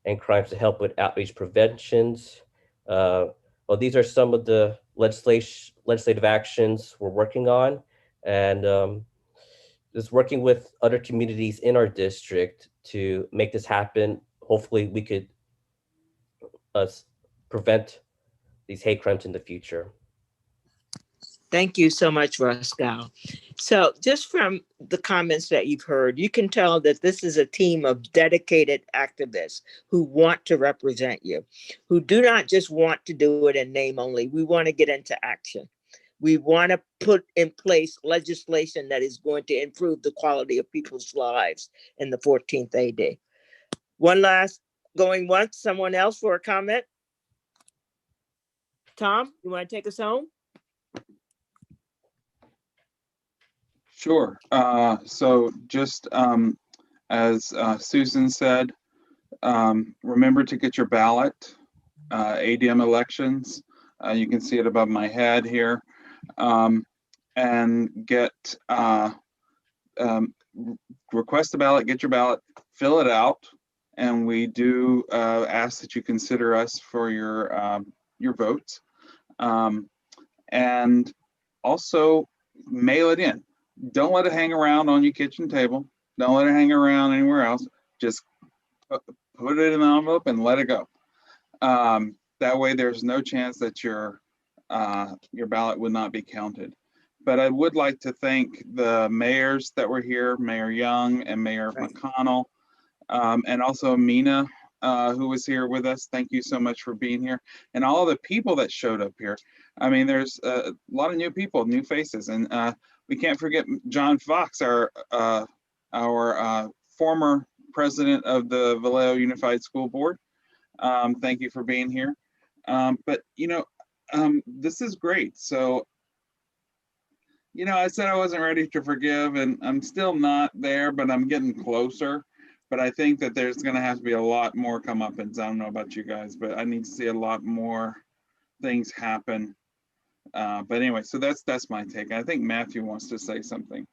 and crimes to help with outreach preventions. Well, these are some of the legislative actions we're working on, and just working with other communities in our district to make this happen. Hopefully we could prevent these hate crimes in the future. Thank you so much, Roscoe. So just from the comments that you've heard, you can tell that this is a team of dedicated activists who want to represent you, who do not just want to do it in name only. We want to get into action. We want to put in place legislation that is going to improve the quality of people's lives in the 14th AD. One last going once, someone else for a comment? Tom, you want to take us home? Sure. So just as Susan said, remember to get your ballot, ADM elections. You can see it above my head here. And request the ballot, get your ballot, fill it out. And we do ask that you consider us for your votes. And also mail it in. Don't let it hang around on your kitchen table. Don't let it hang around anywhere else. Just put it in the envelope and let it go. That way there's no chance that your ballot would not be counted. But I would like to thank the mayors that were here, Mayor Young and Mayor McConnell, and also Mina, who was here with us. Thank you so much for being here. And all the people that showed up here. I mean, there's a lot of new people, new faces. And we can't forget John Fox, our former president of the Vallejo Unified School Board. Thank you for being here. But, you know, this is great. So, you know, I said I wasn't ready to forgive, and I'm still not there, but I'm getting closer. But I think that there's going to have to be a lot more comeuppance. I don't know about you guys, but I need to see a lot more things happen. But anyway, so that's my take. I think Matthew wants to say something.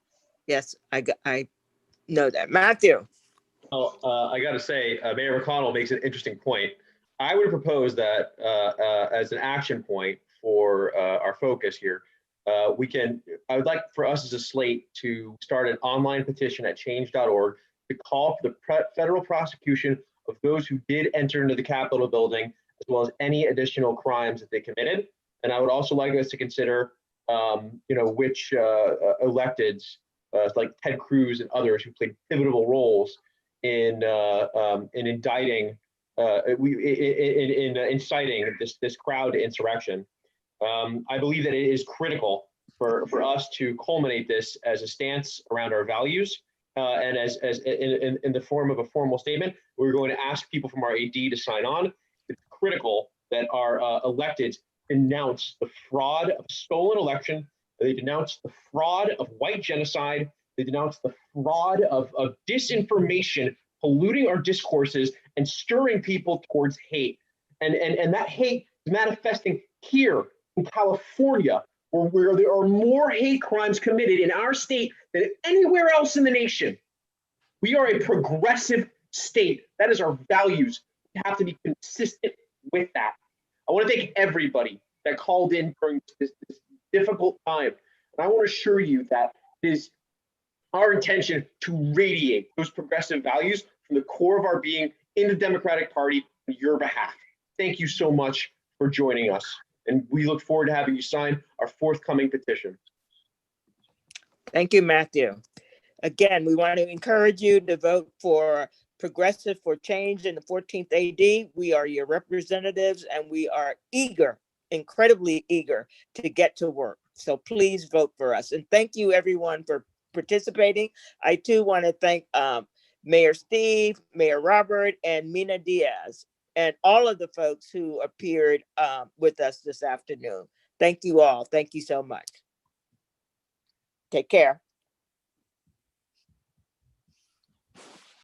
Yes, I know that. Matthew. Oh, I got to say, Mayor McConnell makes an interesting point. I would propose that as an action point for our focus here, I would like for us as a slate to start an online petition at change.org to call for the federal prosecution of those who did enter into the Capitol building, as well as any additional crimes that they committed. And I would also like us to consider, which electeds, like Ted Cruz and others who played pivotal roles in indicting, in inciting this crowd to insurrection. I believe that it is critical for us to culminate this as a stance around our values, and as in the form of a formal statement. We're going to ask people from our AD to sign on. It's critical that our electeds denounce the fraud of stolen election. They denounce the fraud of white genocide. They denounce the fraud of disinformation, polluting our discourses and stirring people towards hate. And that hate is manifesting here in California, where there are more hate crimes committed in our state than anywhere else in the nation. We are a progressive state. That is our values. We have to be consistent with that. I want to thank everybody that called in during this difficult time. And I want to assure you that it is our intention to radiate those progressive values from the core of our being in the Democratic Party on your behalf. Thank you so much for joining us. And we look forward to having you sign our forthcoming petition. Thank you, Matthew. Again, we want to encourage you to vote for Progressive for Change in the 14th AD. We are your representatives, and we are eager, incredibly eager to get to work. So please vote for us. And thank you, everyone, for participating. I too want to thank Mayor Steve, Mayor Robert, and Mina Diaz, and all of the folks who appeared with us this afternoon. Thank you all. Thank you so much. Take care.